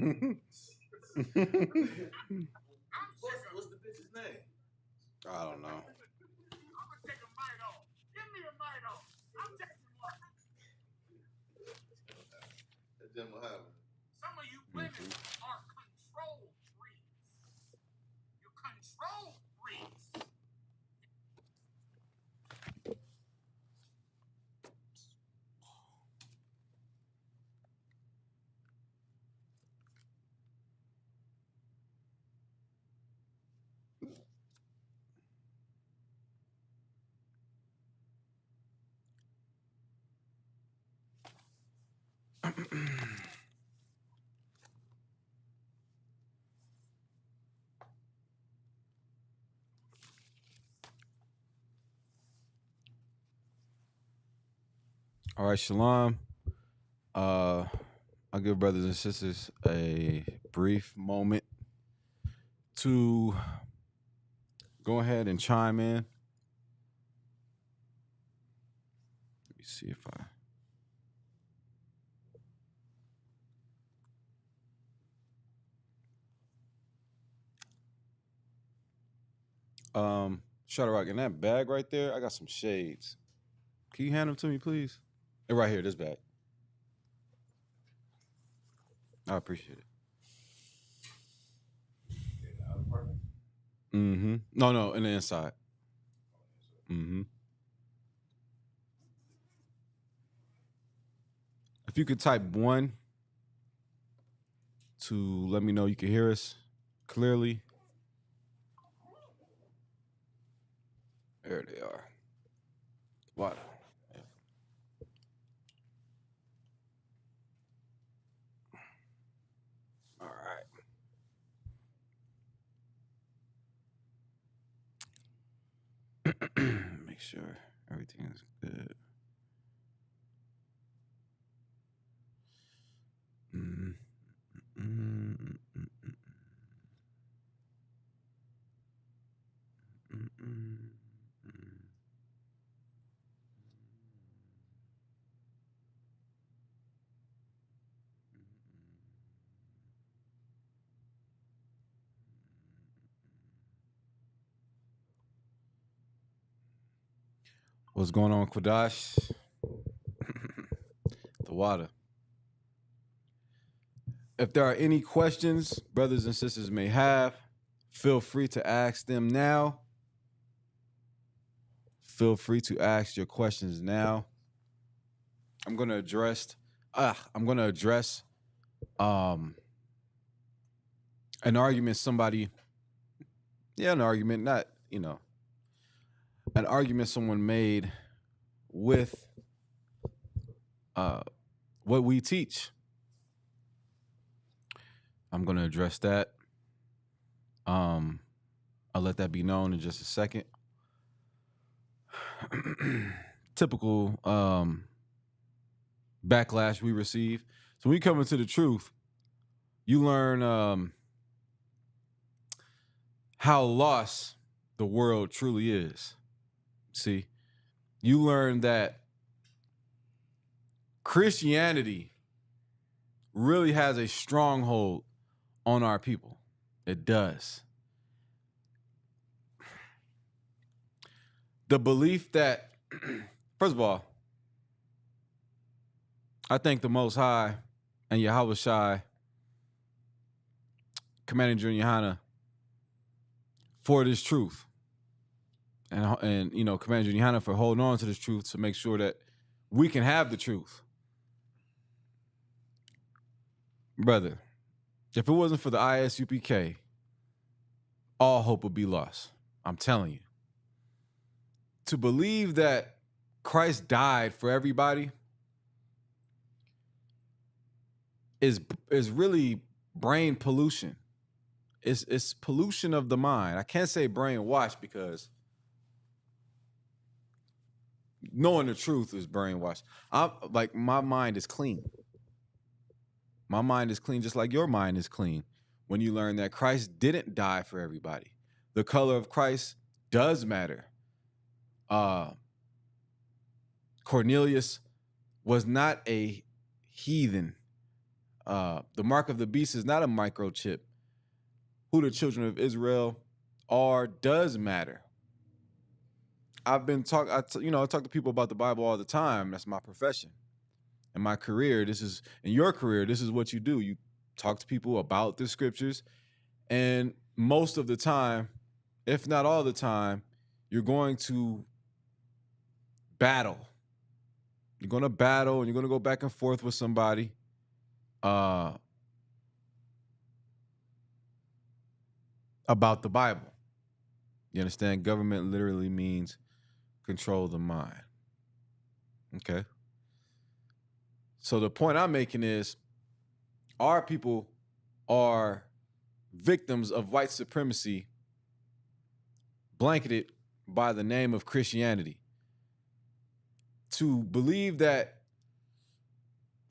What's the bitch's name? I don't know. That Jim will have. All right, Shalom. I'll give brothers and sisters a brief moment to go ahead and chime in. Let me see if Shadrach, in that bag right there, I got some shades. Can you hand them to me, please? They're right here, this bag. I appreciate it. Mm-hmm. No, in the inside. Mm-hmm. If you could type 1 to let me know you can hear us clearly. There they are. What? All right. Make sure everything is good. Mm, mm, mm, mm, mm, mm, mm. What's going on, Quadash? The water. If there are any questions brothers and sisters may have, feel free to ask them now. Feel free to ask your questions now. I'm gonna address an argument an argument someone made with what we teach. I'm gonna address that. I'll let that be known in just a second. Typical backlash we receive. So when you come into the truth, you learn how lost the world truly is. See, you learn that Christianity really has a stronghold on our people. It does. The belief that, first of all, I thank the Most High and Yahweh Shai, Commander Junior Hana, for this truth. And Commander Junior Hana for holding on to this truth to make sure that we can have the truth. Brother, if it wasn't for the ISUPK, all hope would be lost. I'm telling you. To believe that Christ died for everybody is really brain pollution. It's pollution of the mind. I can't say brainwash because knowing the truth is brainwash. My mind is clean. My mind is clean just like your mind is clean when you learn that Christ didn't die for everybody. The color of Christ does matter. Cornelius was not a heathen. The mark of the beast is not a microchip. Who the children of Israel are does matter. I've been talk I talk to people about the Bible all the time. That's my profession. In my career, this is in your career, this is what you do. You talk to people about the scriptures, and most of the time, if not all the time, you're going to battle. You're going to battle and you're going to go back and forth with somebody. About the Bible. You understand? Government literally means control the mind. Okay. So the point I'm making is our people are victims of white supremacy blanketed by the name of Christianity. To believe that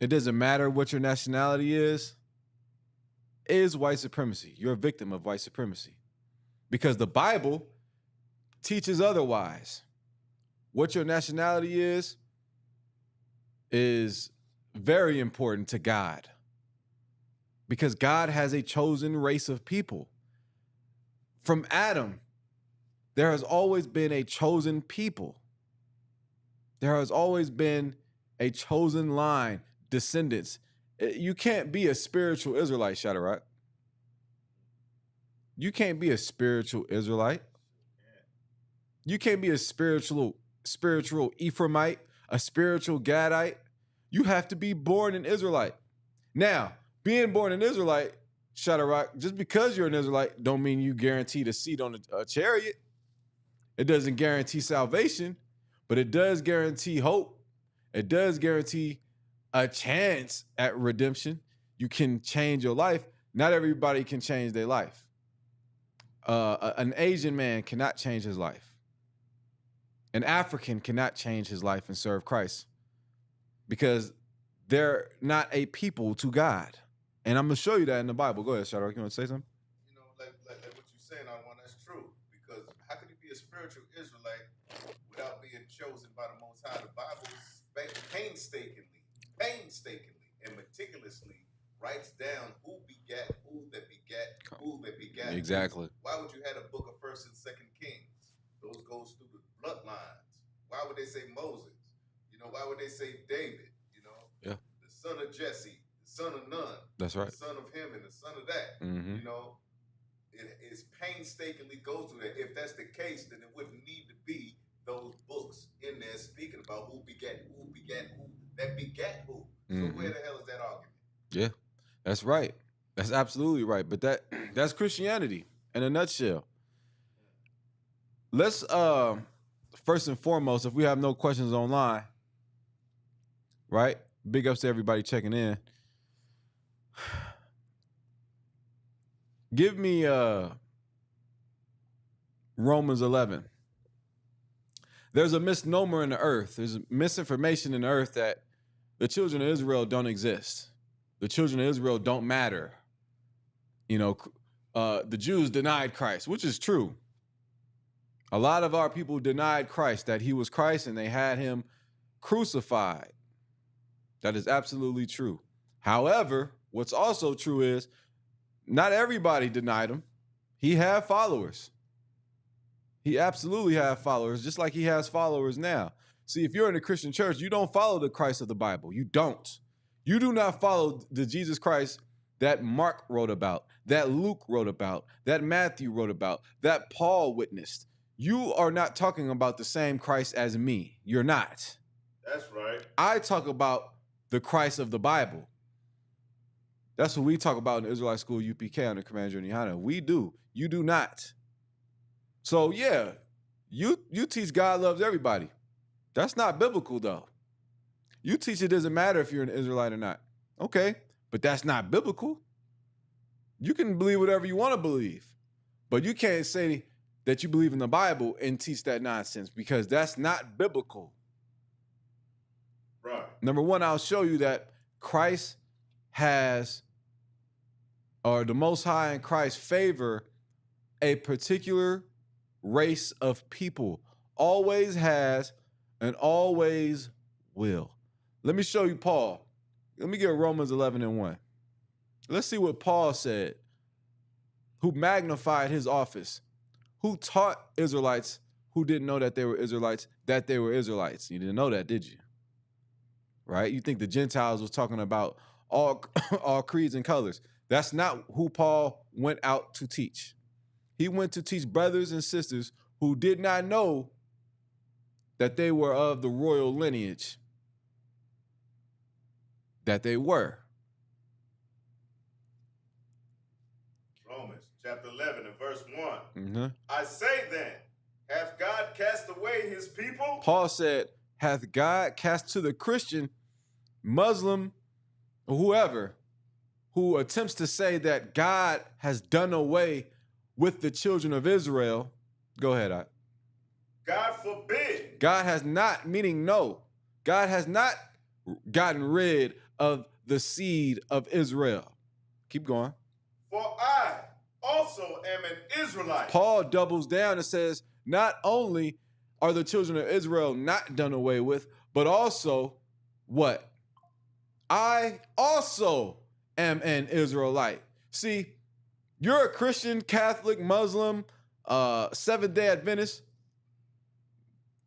it doesn't matter what your nationality is white supremacy. You're a victim of white supremacy. Because the Bible teaches otherwise. What your nationality is very important to God. Because God has a chosen race of people. From Adam, there has always been a chosen people. There has always been a chosen line, descendants. You can't be a spiritual Israelite, Shadrach. You can't be a spiritual Israelite. You can't be a spiritual Ephraimite, a spiritual Gadite. You have to be born an Israelite. Now, being born an Israelite, Shadrach, just because you're an Israelite don't mean you guaranteed a seat on a chariot. It doesn't guarantee salvation, but it does guarantee hope. It does guarantee a chance at redemption. You can change your life. Not everybody can change their life. An Asian man cannot change his life. An African cannot change his life and serve Christ because they're not a people to God. And I'm going to show you that in the Bible. Go ahead, Shadrach. You want to say something? You know, like what you're saying, I want that's true. Because how could you be a spiritual Israelite without being chosen by the Most High? The Bible painstakingly and meticulously writes down who begat, who that begat, who that begat. Exactly. Why would you have a book of 1st and 2nd Kings? Those goes through the bloodlines. Why would they say Moses? You know, why would they say David? You know, yeah, the son of Jesse, the son of Nun. That's right. The son of him and the son of that. Mm-hmm. You know, it is painstakingly goes through that. If that's the case, then it wouldn't need to be those books in there speaking about who begat who, that begat who. So where the hell is that argument? Yeah, that's right. That's absolutely right. But that's Christianity in a nutshell. Let's first and foremost, if we have no questions online, right? Big ups to everybody checking in. Give me Romans 11. There's a misnomer in the earth. There's misinformation in the earth that the children of Israel don't exist. The children of Israel don't matter. You know, the Jews denied Christ, which is true. A lot of our people denied Christ, that he was Christ, and they had him crucified. That is absolutely true. However, what's also true is not everybody denied him. He had followers. He absolutely had followers, just like he has followers now. See, if you're in a Christian church, you don't follow the Christ of the Bible. You don't. You do not follow the Jesus Christ that Mark wrote about, that Luke wrote about, that Matthew wrote about, that Paul witnessed. You are not talking about the same Christ as me. You're not. That's right. I talk about the Christ of the Bible. That's what we talk about in the Israelite School UPK under Commander Journey. We do. You do not. So yeah, you teach God loves everybody. That's not biblical though. You teach it doesn't matter if you're an Israelite or not. Okay, but that's not biblical. You can believe whatever you want to believe, but you can't say that you believe in the Bible and teach that nonsense because that's not biblical. Right. Number one, I'll show you that Christ has, or the Most High in Christ favor a particular race of people. Always has and always will. Let me show you Paul. Let me get Romans 11:1. Let's see what Paul said, who magnified his office, who taught Israelites who didn't know that they were Israelites, that they were Israelites. You didn't know that, did you? Right? You think the Gentiles was talking about all creeds and colors. That's not who Paul went out to teach. He went to teach brothers and sisters who did not know that they were of the royal lineage, that they were. Romans chapter 11 and verse 1. Mm-hmm. I say then, hath God cast away his people? Paul said, hath God cast to the Christian, Muslim, or whoever, who attempts to say that God has done away with the children of Israel. Go ahead, Ike. God forbid. God has not, meaning no. God has not gotten rid of the seed of Israel. Keep going. For I also am an Israelite. Paul doubles down and says, not only are the children of Israel not done away with, but also what? I also am an Israelite. See, you're a Christian, Catholic, Muslim, Seventh-day Adventist.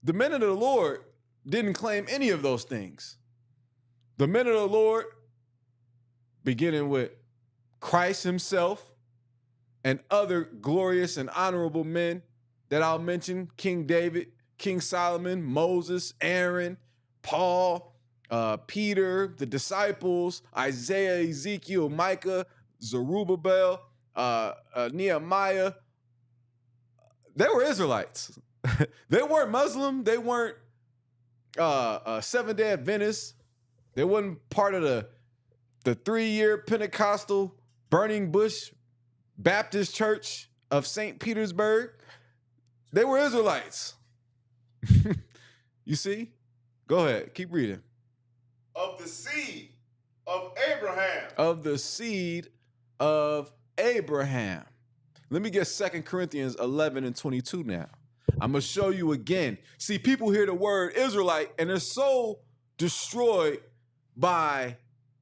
The men of the Lord didn't claim any of those things. The men of the Lord, beginning with Christ himself and other glorious and honorable men that I'll mention, King David, King Solomon, Moses, Aaron, Paul, Peter, the disciples, Isaiah, Ezekiel, Micah, Zerubbabel, Nehemiah. They were Israelites. They weren't Muslim. They weren't Seventh-day Adventists. They wasn't part of the 3-year Pentecostal Burning Bush Baptist Church of St. Petersburg. They were Israelites. You see? Go ahead. Keep reading. Of the seed of Abraham. Of the seed of Abraham. Let me get 2 Corinthians 11 and 22 now. I'm going to show you again. See, people hear the word Israelite and they're so destroyed by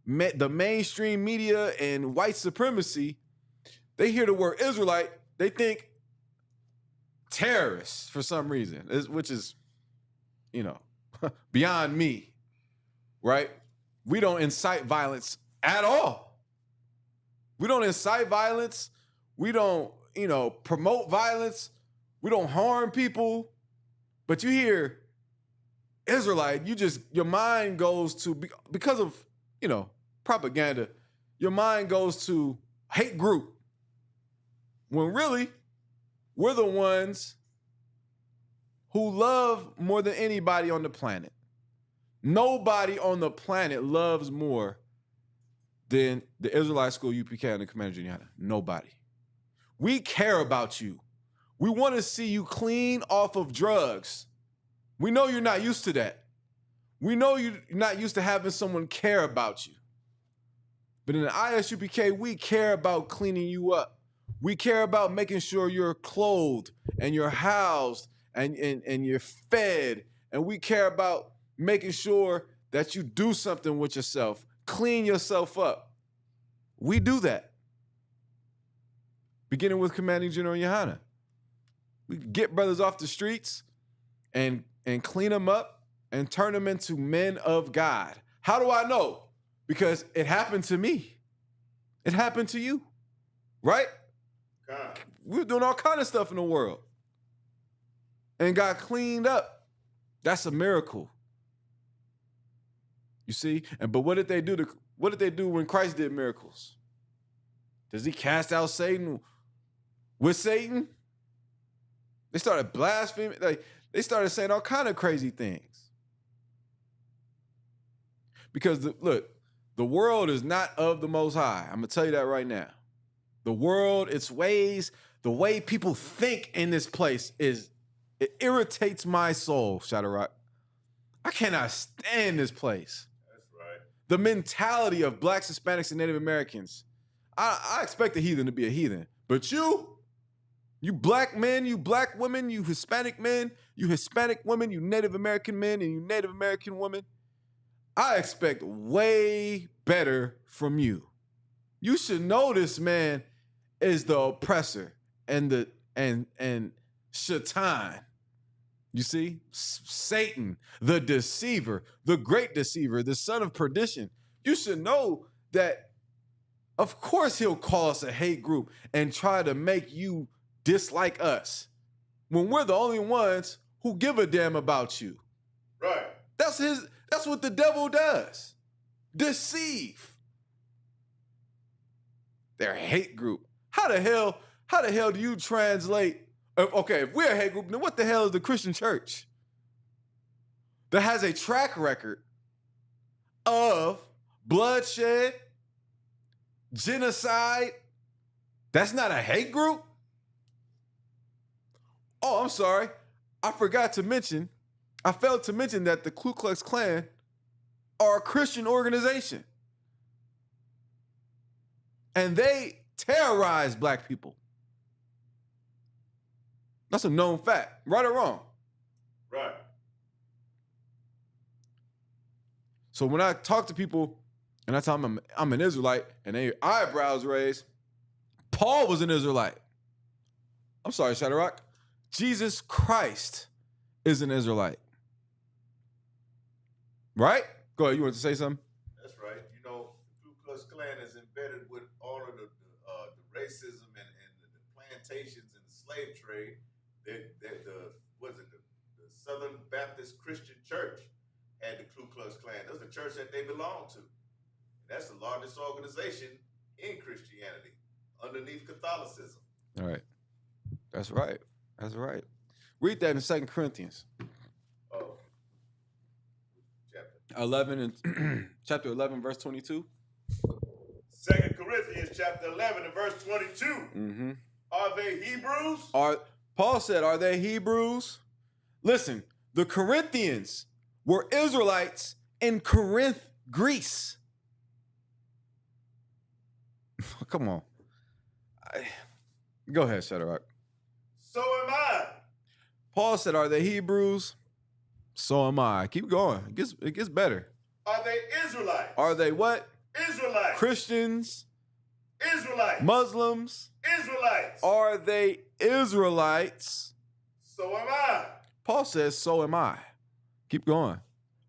the mainstream media and white supremacy. They hear the word Israelite, they think terrorists for some reason, which is, beyond me, right? We don't incite violence at all. We don't incite violence. We don't, promote violence. We don't harm people. But you hear Israelite, your mind goes to, because of, propaganda, your mind goes to hate group. When really, we're the ones who love more than anybody on the planet. Nobody on the planet loves more than the Israelite School, UPK, and the Commander Junior High. Nobody. We care about you. We want to see you clean off of drugs. We know you're not used to that. We know you're not used to having someone care about you. But in the ISUPK, we care about cleaning you up. We care about making sure you're clothed and you're housed and you're fed. And we care about making sure that you do something with yourself, clean yourself up. We do that. Beginning with Commanding General Yohana. We get brothers off the streets and clean them up and turn them into men of God. How do I know? Because it happened to me. It happened to you, right? God. We were doing all kind of stuff in the world and got cleaned up. That's a miracle. You see? But what did they do? What did they do when Christ did miracles? Does he cast out Satan with Satan? They started blaspheming. They started saying all kind of crazy things. Because, the world is not of the Most High. I'm going to tell you that right now. The world, its ways, the way people think in this place it irritates my soul, Shadrach. I cannot stand this place. That's right. The mentality of blacks, Hispanics, and Native Americans. I expect a heathen to be a heathen. But you black men, you black women, you Hispanic men, you Hispanic women, you Native American men, and you Native American women, I expect way better from you. You should know this man is the oppressor and the and Shaitan. You see, Satan, the deceiver, the great deceiver, the son of perdition. You should know that, of course, he'll call us a hate group and try to make you dislike us when we're the only ones who give a damn about you. Right. That's what the devil does. Deceive. Their hate group. How the hell do you translate? Okay, if we're a hate group, then what the hell is the Christian church that has a track record of bloodshed, genocide? That's not a hate group? Oh, I'm sorry. I failed to mention that the Ku Klux Klan are a Christian organization. And they terrorize black people. That's a known fact, right or wrong. Right. So when I talk to people and I tell them I'm an Israelite and their eyebrows raised, Paul was an Israelite. I'm sorry, Shadrach. Jesus Christ is an Israelite. Right? Go ahead, you want to say something? That's right. You know, the Ku Klux Klan is embedded with all of the racism and the plantations and the slave trade. The Southern Baptist Christian Church had the Ku Klux Klan. That's the church that they belong to. That's the largest organization in Christianity, underneath Catholicism. All right. That's right. That's right. Read that in 2 Corinthians. Oh. Chapter 11 and chapter 11, verse 22. 2 Corinthians chapter 11 and verse 22. Mm-hmm. Are they Hebrews? Paul said, are they Hebrews? Listen, the Corinthians were Israelites in Corinth, Greece. Come on. Go ahead, Shadrach. So am I. Paul said, are they Hebrews? So am I. Keep going. It gets better. Are they Israelites? Are they what? Israelites. Christians? Israelites. Muslims? Israelites. Are they Israelites? So am I. Paul says, so am I. Keep going.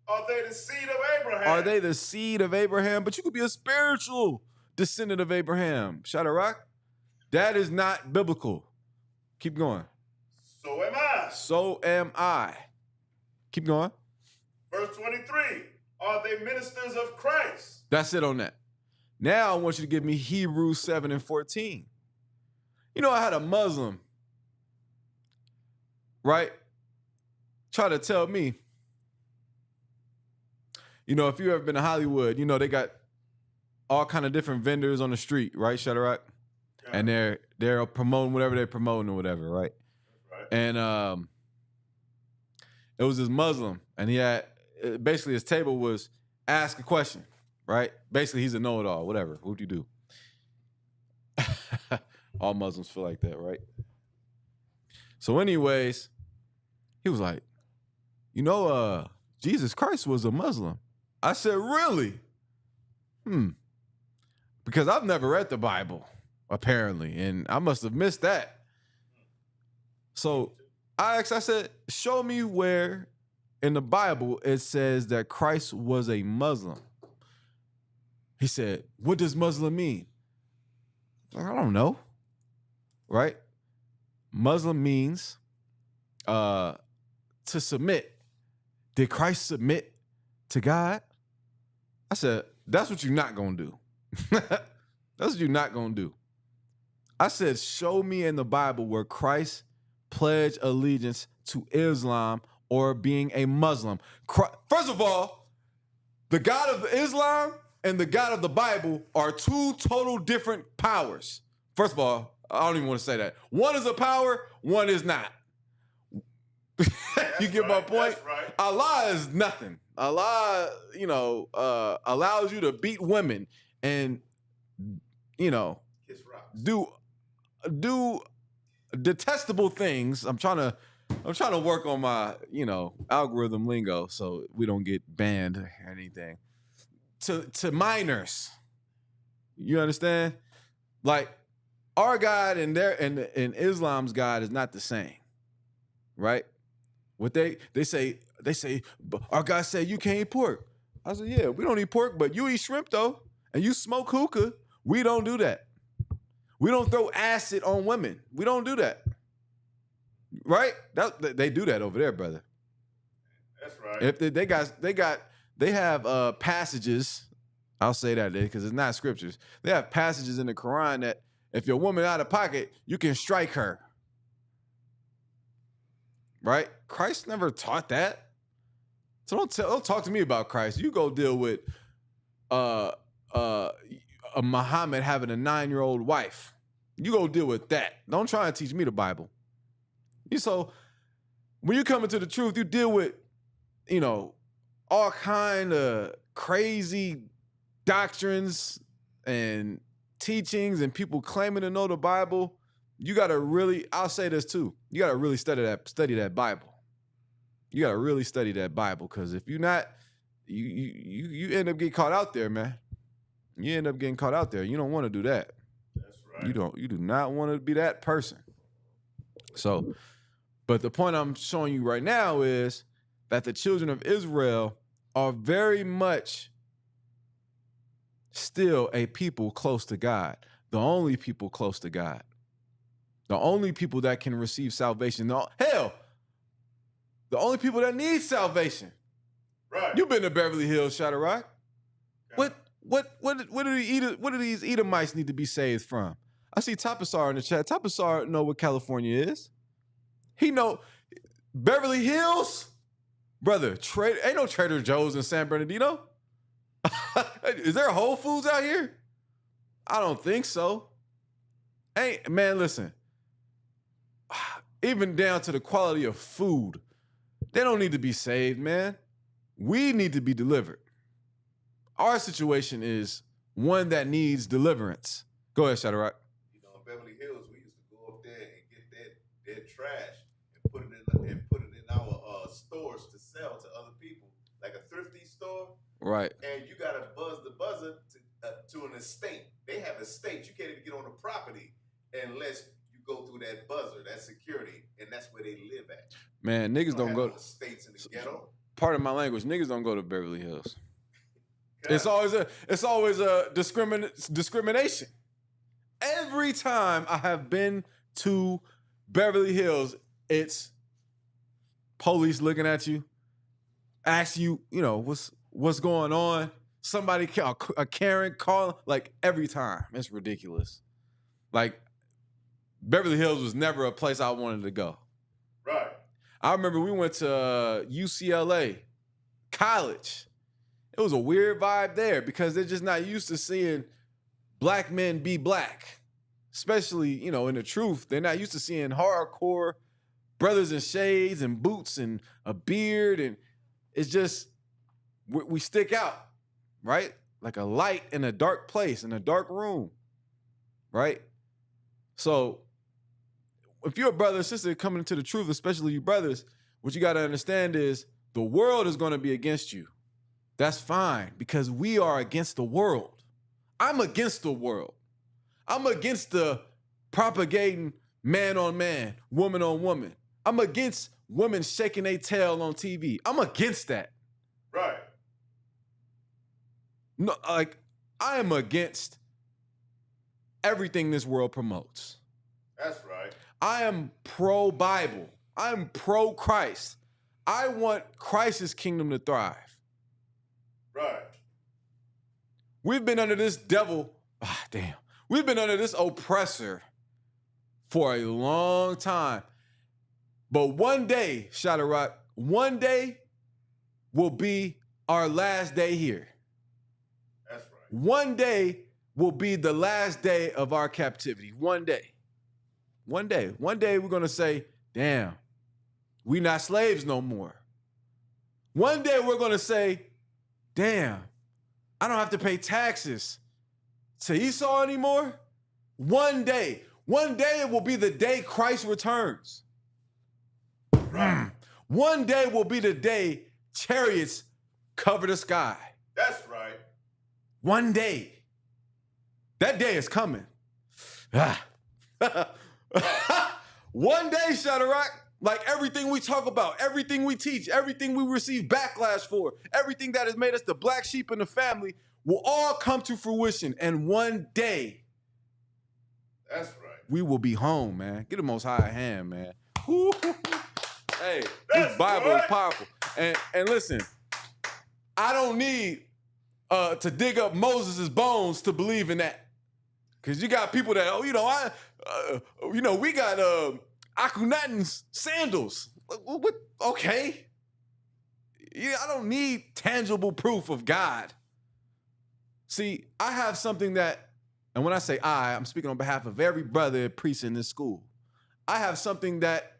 Are they the seed of Abraham? Are they the seed of Abraham? But you could be a spiritual descendant of Abraham. Shadrach, that is not biblical. Keep going. So am I. So am I. Keep going. Verse 23. Are they ministers of Christ? That's it on that. Now I want you to give me Hebrews 7 and 14. You know, I had a Muslim, right, try to tell me, you know, if you've ever been to Hollywood, you know, they got all kind of different vendors on the street, right, Shadrach? Yeah. And they're promoting whatever they're promoting or whatever, right? Right. And it was this Muslim, and he had, basically his table was ask a question, right? Basically, he's a know-it-all, whatever. What do you do? All Muslims feel like that, right? So anyways, he was like, you know, Jesus Christ was a Muslim. I said, really? Because I've never read the Bible, apparently, and I must have missed that. So I said, show me where in the Bible it says that Christ was a Muslim. He said, what does Muslim mean? I don't know. Right? Muslim means to submit. Did Christ submit to God? I said, that's what you're not going to do. That's what you're not going to do. I said, show me in the Bible where Christ pledged allegiance to Islam or being a Muslim. First of all, the God of Islam and the God of the Bible are two total different powers. First of all, I don't even want to say that. One is a power, one is not. You get my point? That's right. Allah is nothing. Allah, you know, allows you to beat women and, you know, Kiss rocks. do detestable things. I'm trying to work on my, you know, algorithm lingo so we don't get banned or anything. To minors, You understand? Like our God and Islam's God is not the same, right? What they say our God said you can't eat pork. I said, yeah, we don't eat pork, but you eat shrimp though, and you smoke hookah. We don't do that. We don't throw acid on women. We don't do that. Right? They do that over there, brother. That's right. If they have passages. I'll say that because it's not scriptures. They have passages in the Quran that if your woman out of pocket, you can strike her. Right? Christ never taught that. So don't talk to me about Christ. You go deal with a Muhammad having a 9-year-old wife. You go deal with that. Don't try and teach me the Bible. So when you come into the truth, you deal with, all kind of crazy doctrines and teachings and people claiming to know the Bible. You got to really, I'll say this too, you got to really study that Bible. You got to really study that Bible, because if you're not, you end up getting caught out there, man. You end up getting caught out there. You don't want to do that. That's right. You do not want to be that person. So, but the point I'm showing you right now is that the children of Israel are very much still a people close to God, the only people close to God, the only people that can receive salvation. Hell, the only people that need salvation. Right. You've been to Beverly Hills, Shadrach. Yeah. What do these Edomites need to be saved from? I see Tapasar in the chat. Tapasar know what California is. He know Beverly Hills, brother. Ain't no Trader Joe's in San Bernardino. Is there a Whole Foods out here? I don't think so. Man, listen. Even down to the quality of food, they don't need to be saved, man. We need to be delivered. Our situation is one that needs deliverance. Go ahead, Shadrach. In Beverly Hills, we used to go up there and get that trash and put it in our stores to sell to other people, like a thrifty store. Right. And you gotta buzz the buzzer to an estate. They have estates. You can't even get on the property unless you go through that buzzer, that security, and that's where they live at. Man, niggas don't go to estates in the ghetto. Part of my language, niggas don't go to Beverly Hills. It's always a discrimination. Every time I have been to Beverly Hills, it's police looking at you, ask you, what's going on. Somebody, a Karen calling, like every time. It's ridiculous. Like Beverly Hills was never a place I wanted to go. Right. I remember we went to UCLA college. It was a weird vibe there because they're just not used to seeing black men be black. Especially, in the truth. They're not used to seeing hardcore brothers in shades and boots and a beard. And it's just, we stick out, right? Like a light in a dark place, in a dark room, right? So if you're a brother or sister coming into the truth, especially you brothers, what you got to understand is the world is going to be against you. That's fine, because we are against the world. I'm against the world. I'm against the propagating man on man, woman on woman. I'm against women shaking their tail on TV. I'm against that. Right. No, like, I am against everything this world promotes. That's right. I am pro-Bible. I'm pro-Christ. I want Christ's kingdom to thrive. Right. We've been under this devil, we've been under this oppressor for a long time. But one day, Shadrach, one day will be our last day here. That's right. One day will be the last day of our captivity. One day. One day we're going to say, damn, we not slaves no more. One day we're going to say, damn, I don't have to pay taxes to Esau anymore. One day it will be the day Christ returns. Right. One day will be the day chariots cover the sky. That's right. One day. That day is coming. One day, Shadrach, like everything we talk about, everything we teach, everything we receive backlash for, everything that has made us the black sheep in the family will all come to fruition. And one day, That's right. we will be home, man. Get the Most High a hand, man. Woo. Hey, That's this Bible right. is powerful. And listen, I don't need to dig up Moses' bones to believe in that. Because you got people that, we got Akhenaten's sandals. What? Okay. Yeah, I don't need tangible proof of God. See, I have something that, and when I say I'm speaking on behalf of every brother priest in this school. I have something that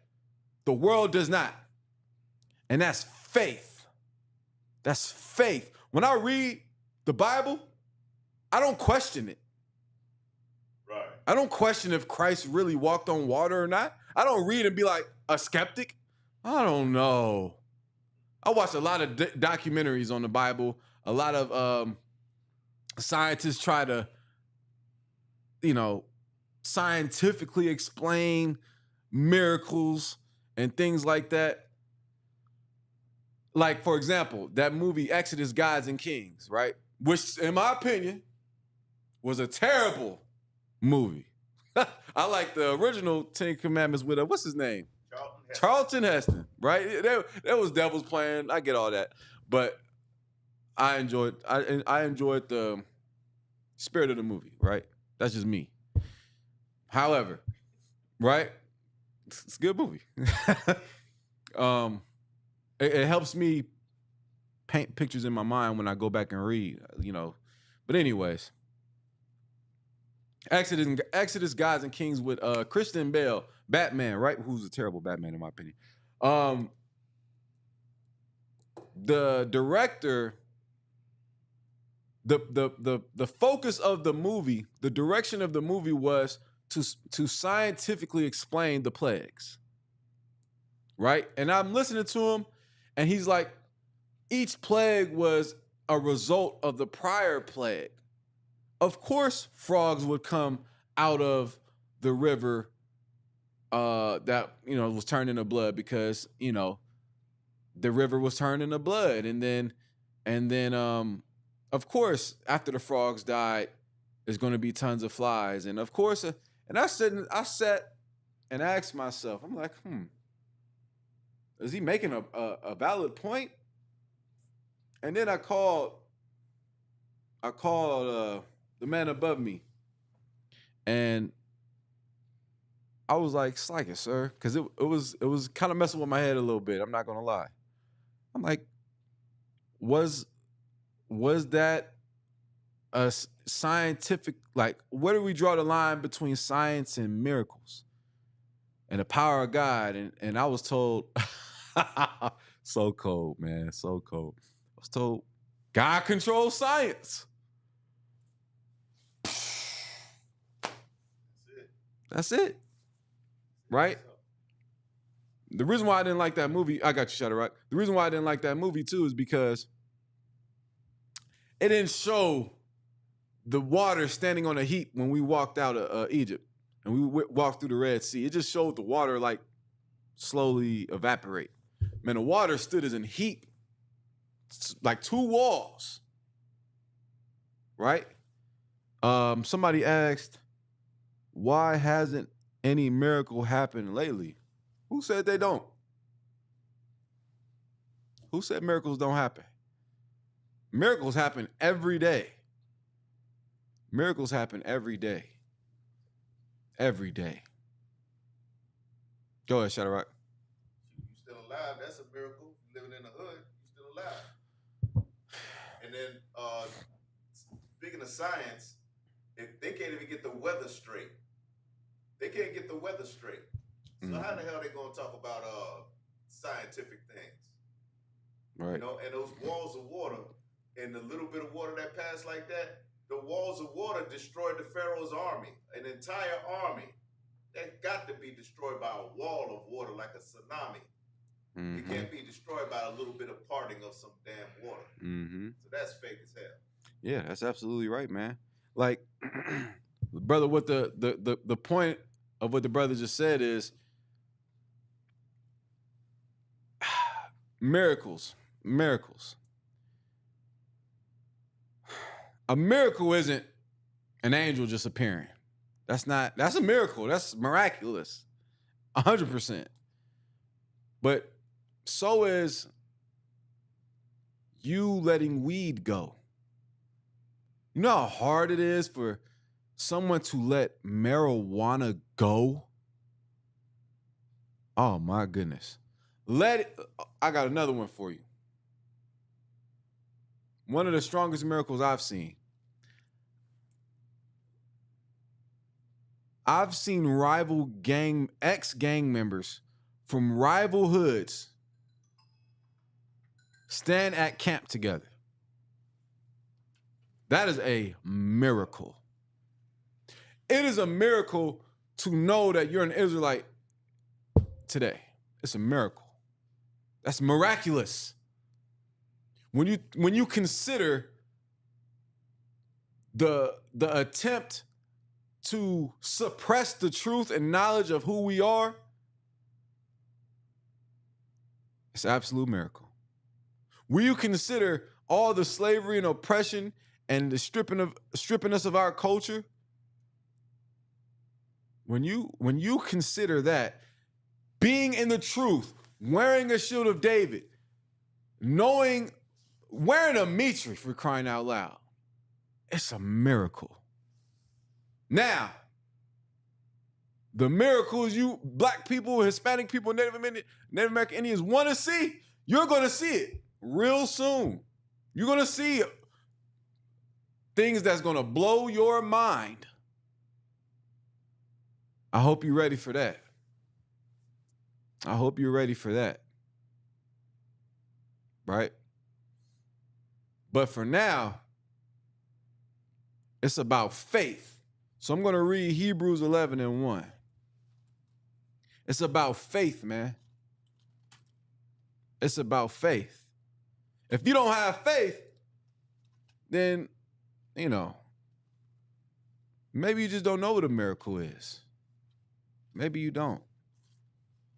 the world does not, and that's faith. That's faith. When I read the Bible, I don't question it. Right. I don't question if Christ really walked on water or not. I don't read and be like a skeptic. I don't know. I watch a lot of documentaries on the Bible. A lot of scientists try to, scientifically explain miracles and things like that. Like, for example, that movie Exodus, Gods and Kings, right? Which, in my opinion, was a terrible movie. I like the original Ten Commandments with what's his name? Charlton Heston, right? There was devils playing. I get all that, but I enjoyed the spirit of the movie, right? That's just me. However, right? It's a good movie. It helps me paint pictures in my mind when I go back and read, But anyways, Exodus, Gods and Kings with Christian Bale, Batman, right? Who's a terrible Batman in my opinion. The director, the focus of the movie, the direction of the movie was to scientifically explain the plagues, right? And I'm listening to him, and he's like, each plague was a result of the prior plague. Of course, frogs would come out of the river that was turned into blood because the river was turned into blood, and then of course after the frogs died, there's going to be tons of flies, and of course, and I sat and asked myself, I'm like, is he making a valid point? And then I called the man above me, and I was like, "Slack it, sir," because it was kind of messing with my head a little bit. I'm not gonna lie. I'm like, was that a scientific, like, where do we draw the line between science and miracles and the power of God? And I was told, so cold, man, so cold. I was told, God controls science. That's it. Right? The reason why I didn't like that movie, I got you, Shadrach. The reason why I didn't like that movie too is because it didn't show the water standing on a heap when we walked out of Egypt and we walked through the Red Sea. It just showed the water like slowly evaporate. Man, the water stood as a heap, like two walls. Right? Somebody asked, why hasn't any miracle happened lately? Who said they don't? Who said miracles don't happen? Miracles happen every day. Miracles happen every day. Every day. Go ahead, Shadrach. You still alive? That's a miracle. Living in the hood, you still alive. And then, speaking of science, if they can't even get the weather straight. They can't get the weather straight. So how the hell are they gonna talk about scientific things? Right. And those walls of water and the little bit of water that passed like that, the walls of water destroyed the Pharaoh's army, an entire army. That got to be destroyed by a wall of water like a tsunami. Mm-hmm. It can't be destroyed by a little bit of parting of some damn water. Mm-hmm. So that's fake as hell. Yeah, that's absolutely right, man. Like, brother, what the point of what the brother just said is miracles. A miracle isn't an angel just appearing. That's a miracle. That's miraculous. 100%. But so is you letting weed go. You know how hard it is for someone to let marijuana go? Oh my goodness. I got another one for you. One of the strongest miracles I've seen. I've seen ex-gang members from rival hoods stand at camp together. That is a miracle. It is a miracle to know that you're an Israelite today. It's a miracle. That's miraculous. When you consider the attempt to suppress the truth and knowledge of who we are, it's an absolute miracle. When you consider all the slavery and oppression and the stripping us of our culture, when you consider that, being in the truth, wearing a shield of David, wearing a mitre, for crying out loud, it's a miracle. Now, the miracles you black people, Hispanic people, Native American Indians want to see, you're going to see it real soon. You're going to see things that's going to blow your mind. I hope you're ready for that. I hope you're ready for that. Right? But for now, it's about faith. So I'm going to read Hebrews 11:1. It's about faith, man. It's about faith. If you don't have faith, then, maybe you just don't know what a miracle is. Maybe you don't.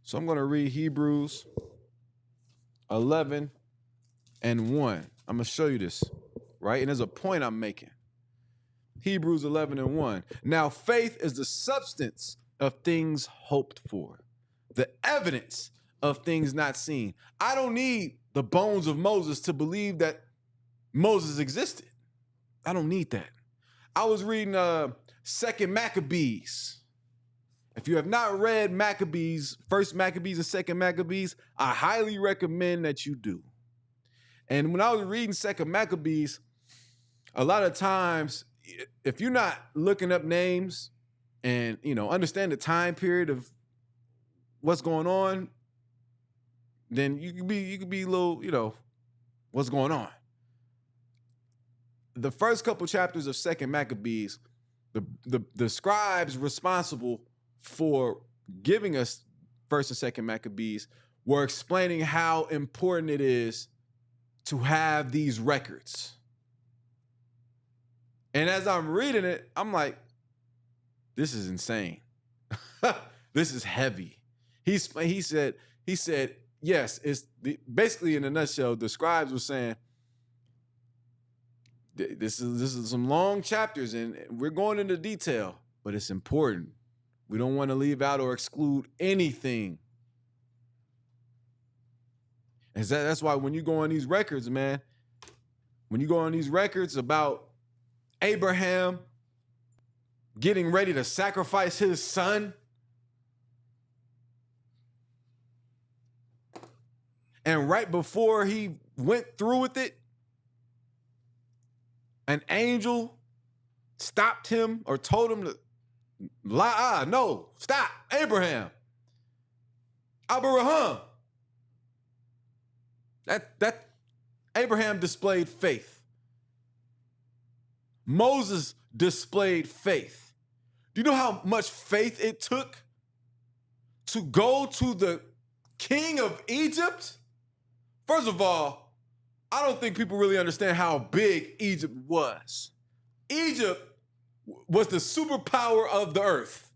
So I'm going to read Hebrews 11:1. I'm going to show you this, right? And there's a point I'm making. Hebrews 11:1. Now, faith is the substance of things hoped for, the evidence of things not seen. I don't need the bones of Moses to believe that Moses existed. I don't need that. I was reading 2nd Maccabees. If you have not read Maccabees, 1st Maccabees and 2nd Maccabees, I highly recommend that you do. And when I was reading 2nd Maccabees, a lot of times, if you're not looking up names and, understand the time period of what's going on, then you could be a little, what's going on. The first couple chapters of 2nd Maccabees, the scribes responsible for giving us 1st and 2nd Maccabees were explaining how important it is to have these records. And as I'm reading it, I'm like, this is insane. This is heavy. He said, yes, basically in a nutshell, the scribes were saying, this is some long chapters and we're going into detail, but it's important. We don't want to leave out or exclude anything. And that's why when you go on these records, man, when you go on these records about Abraham getting ready to sacrifice his son, and right before he went through with it, an angel stopped him or told him to no, stop, Abraham. Abraham. That Abraham displayed faith. Moses displayed faith. Do you know how much faith it took to go to the king of Egypt? First of all, I don't think people really understand how big Egypt was. Egypt was the superpower of the earth.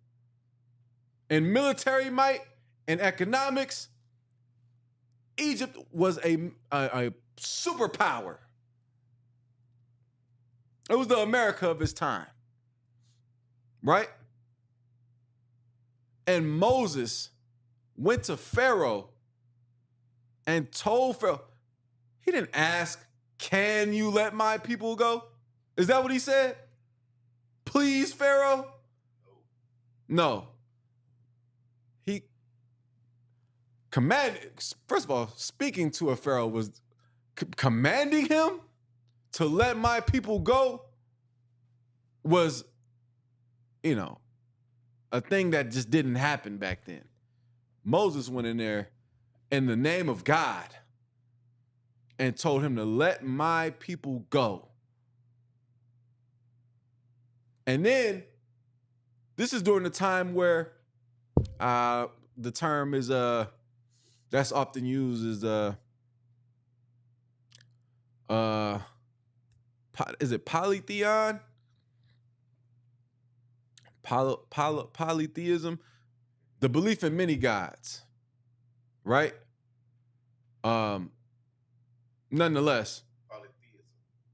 In military might and economics, Egypt was a superpower. It was the America of its time, right? And Moses went to Pharaoh and told Pharaoh, he didn't ask, can you let my people go? Is that what he said? Please, Pharaoh? No. He commanded, first of all, speaking to a Pharaoh was commanding him to let my people go was, a thing that just didn't happen back then. Moses went in there in the name of God and told him to let my people go. And then, this is during the time where the term is, that's often used is is it polytheon? Polytheism? The belief in many gods, right? Nonetheless,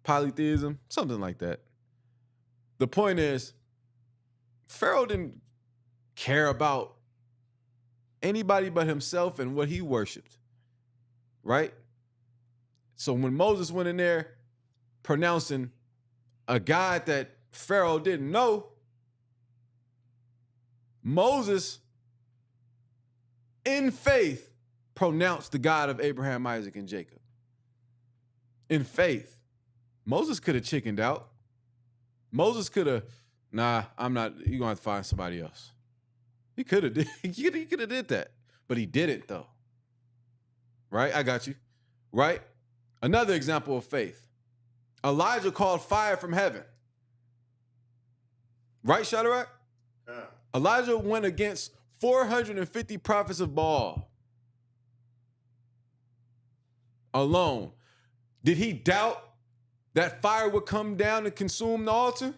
polytheism, something like that. The point is, Pharaoh didn't care about anybody but himself and what he worshiped, right? So when Moses went in there pronouncing a God that Pharaoh didn't know, Moses, in faith, pronounced the God of Abraham, Isaac, and Jacob. In faith. Moses could have chickened out. Moses could have, I'm not, you're going to have to find somebody else. He could have did that, but he didn't though. Right? I got you. Right? Another example of faith. Elijah called fire from heaven. Right, Shadrach? Yeah. Elijah went against 450 prophets of Baal alone. Did he doubt that fire would come down and consume the altar?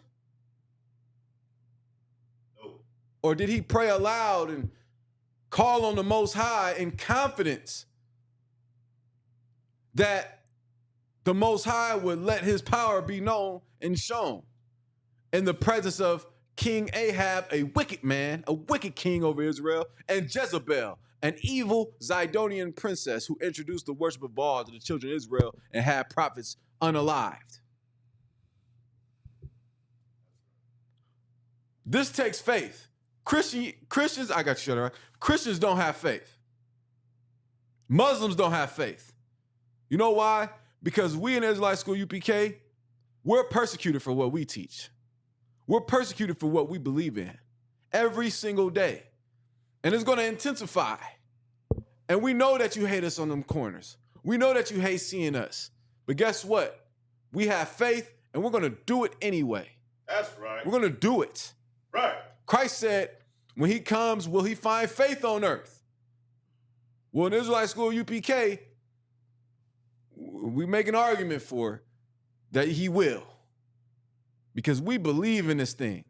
No. Or did he pray aloud and call on the Most High in confidence that the Most High would let his power be known and shown in the presence of King Ahab, a wicked man, a wicked king over Israel, and Jezebel, an evil Zidonian princess who introduced the worship of Baal to the children of Israel and had prophets unalived? This takes faith. Christians, I got you shut up. Christians don't have faith. Muslims don't have faith. You know why? Because we in Israelite School UPK, we're persecuted for what we teach. We're persecuted for what we believe in every single day. And it's going to intensify. And we know that you hate us on them corners. We know that you hate seeing us. But guess what? We have faith and we're going to do it anyway. That's right. We're going to do it. Right. Christ said, when he comes, will he find faith on earth? Well, in Israelite School UPK, we make an argument for that he will. Because we believe in this thing.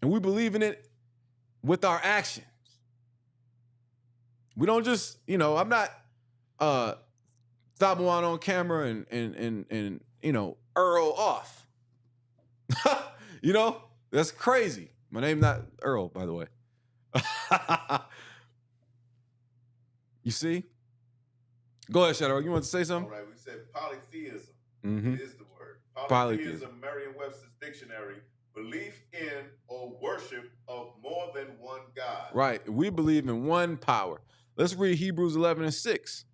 And we believe in it with our actions. We don't just, I'm not Thabuan on camera and Earl off. That's crazy. My name's not Earl, by the way. You see? Go ahead, Shadow. You want to say something? All right, we said polytheism. Mm-hmm. It is the word. Polytheism, Merriam-Webster's dictionary, belief in or worship of more than one God. Right. We believe in one power. Let's read Hebrews 11:6.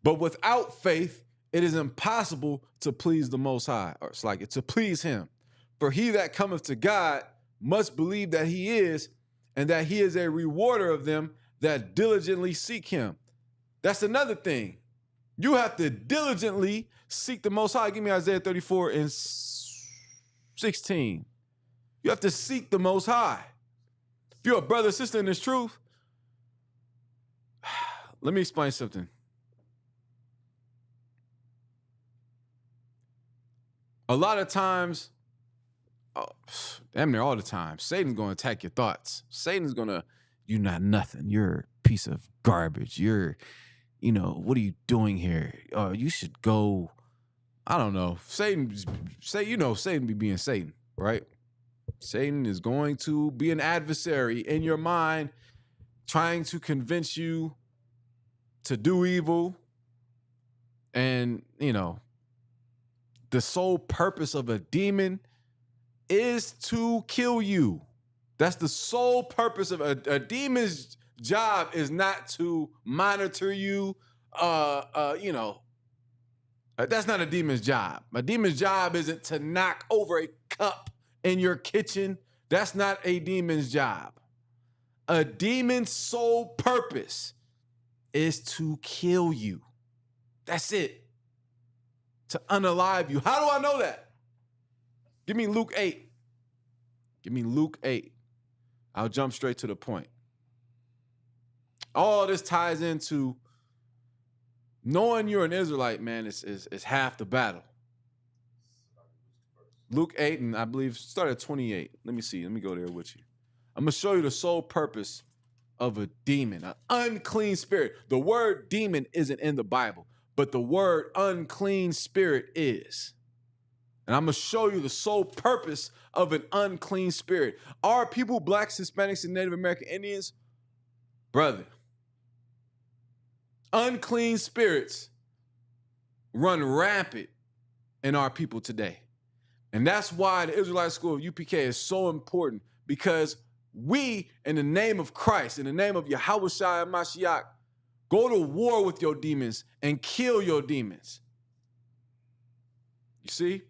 But without faith, it is impossible to please the Most High, or it's like it, to please him. For he that cometh to God must believe that he is, and that he is a rewarder of them that diligently seek him. That's another thing. You have to diligently seek the Most High. Give me Isaiah 34:16. You have to seek the Most High. If you're a brother or sister in this truth, let me explain something. A lot of times, damn near all the time. Satan's going to attack your thoughts. Satan's going to, you're not nothing. You're a piece of garbage. You're, what are you doing here? You should go, I don't know. Satan be being Satan, right? Satan is going to be an adversary in your mind, trying to convince you to do evil. And, the sole purpose of a demon is to kill you. That's the sole purpose of a demon's job, is not to monitor you. That's not a demon's job. A demon's job isn't to knock over a cup in your kitchen. That's not a demon's job. A demon's sole purpose is to kill you. That's it. To unalive you. How do I know that? Give me Luke 8. Give me Luke 8. I'll jump straight to the point. All this ties into knowing you're an Israelite, man, is half the battle. Luke 8, and I believe start at 28. Let me see. Let me go there with you. I'm going to show you the sole purpose of a demon, an unclean spirit. The word demon isn't in the Bible, but the word unclean spirit is. And I'm going to show you the sole purpose of an unclean spirit. Our people, blacks, Hispanics, and Native American Indians, brother, unclean spirits run rampant in our people today. And that's why the Israelite School of UPK is so important, because we, in the name of Christ, in the name of Yahushua and Mashiach, go to war with your demons and kill your demons. You see?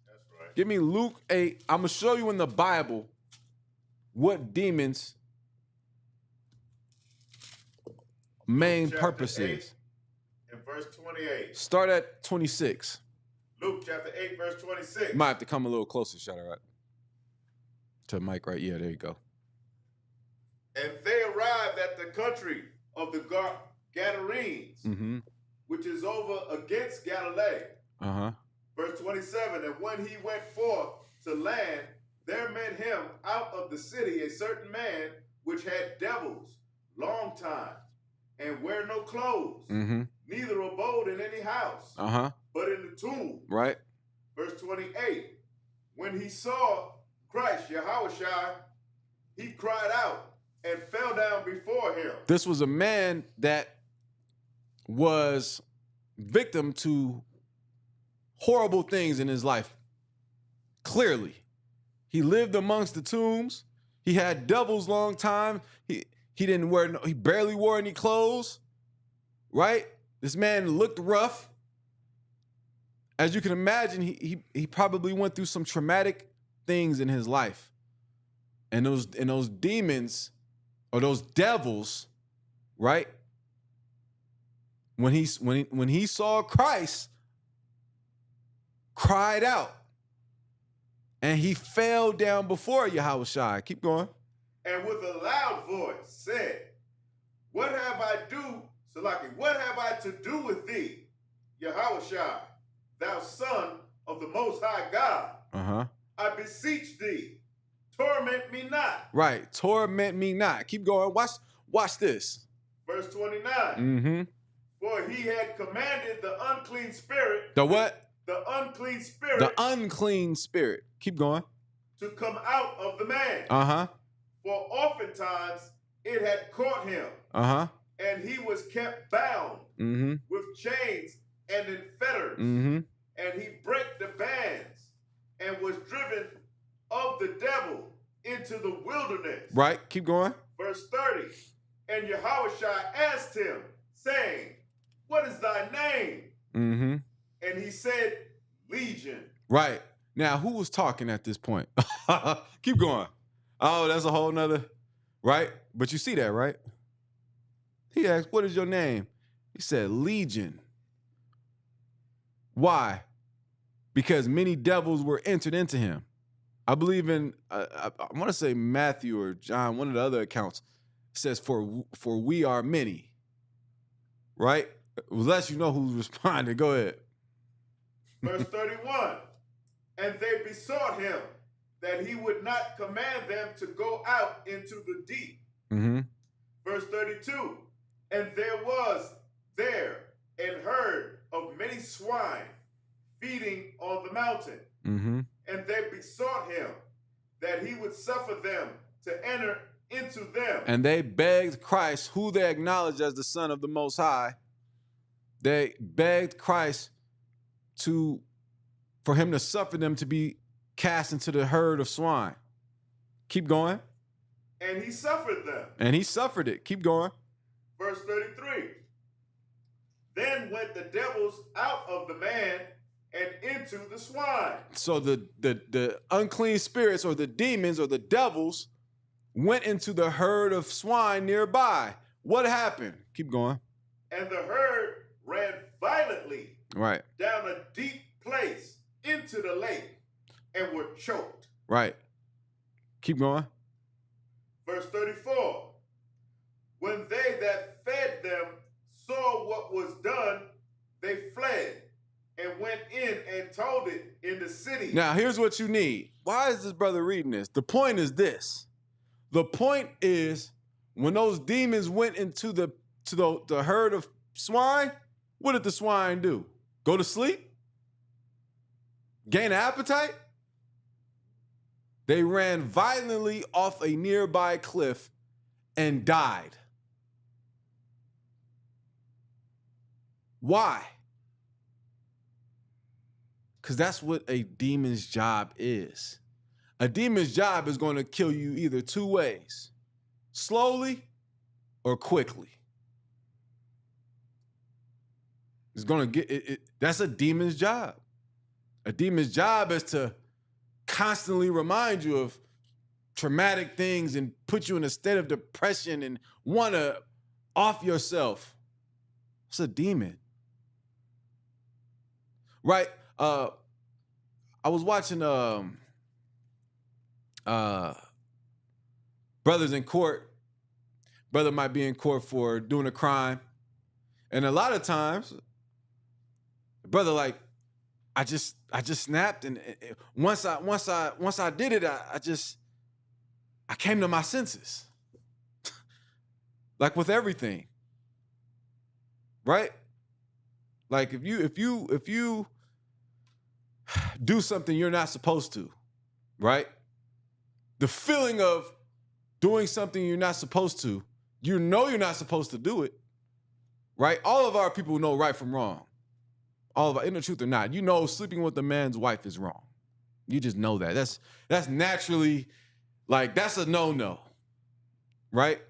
That's right. Give me Luke 8. I'm going to show you in the Bible what demons' main purpose is. In verse 28. Start at 26. Luke chapter 8, verse 26. You might have to come a little closer, Shadrach. To the mic, right? Yeah, there you go. And they arrived at the country of the Gadarenes, which is over against Galilee. Verse 27, and when he went forth to land, there met him out of the city a certain man which had devils long time, and wear no clothes, neither abode in any house, but in the tomb. Right. Verse 28, when he saw Christ, Yahushua, he cried out and fell down before him. This was a man that was victim to horrible things in his life. Clearly. He lived amongst the tombs. He had devils long time. He barely wore any clothes. Right? This man looked rough. As you can imagine, he probably went through some traumatic things in his life. And those demons, or those devils, right? When he saw Christ, cried out, and he fell down before Yahushua. Keep going. And with a loud voice said, What have I to do with thee, Yahushua, thou Son of the Most High God? I beseech thee, torment me not. Right, torment me not. Keep going. Watch this. Verse 29. For he had commanded the unclean spirit. The what? The unclean spirit. The unclean spirit. Keep going. To come out of the man. For oftentimes it had caught him. And he was kept bound with chains and in fetters. And he brake the bands and was driven of the devil into the wilderness. Right. Keep going. Verse 30. And Yahushua asked him, saying, What is thy name? And he said, Legion. Right. Now, who was talking at this point? Keep going. Oh, that's a whole nother, right? But you see that, right? He asked, what is your name? He said, Legion. Why? Because many devils were entered into him. I believe in, I want to say Matthew or John, one of the other accounts, says, for we are many. Right? Unless you know who's responding. Go ahead. Verse 31. And they besought him that he would not command them to go out into the deep. Mm-hmm. Verse 32, and there was there an herd of many swine feeding on the mountain. Mm-hmm. And they besought him that he would suffer them to enter into them. And they begged Christ, who they acknowledged as the Son of the Most High. They begged Christ for him to suffer them to be cast into the herd of swine. Keep going. And he suffered them. And he suffered it. Keep going. Verse 33. Then went the devils out of the man and into the swine. So the unclean spirits or the demons or the devils went into the herd of swine nearby. What happened? Keep going. And the herd ran violently Right. down a deep place into the lake and were choked. Right. Keep going. Verse 34. When they that fed them saw what was done, they fled and went in and told it in the city. Now, here's what you need. Why is this brother reading this? The point is this. The point is when those demons went into the herd of swine, what did the swine do? Go to sleep? Gain an appetite? They ran violently off a nearby cliff and died. Why? Because that's what a demon's job is. A demon's job is going to kill you either two ways, slowly or quickly. It's going to get it. That's a demon's job. A demon's job is to constantly remind you of traumatic things and put you in a state of depression and want to off yourself. It's a demon. Right? I was watching Brothers in Court. Brother might be in court for doing a crime. And a lot of times, brother, like, I just snapped, and once I did it, I came to my senses. Like with everything. Right? Like if you do something you're not supposed to, right? The feeling of doing something you're not supposed to, you know you're not supposed to do it, right? All of our people know right from wrong. All of our, in the truth or not, you know sleeping with a man's wife is wrong. You just know that. That's naturally, like, that's a no-no, right?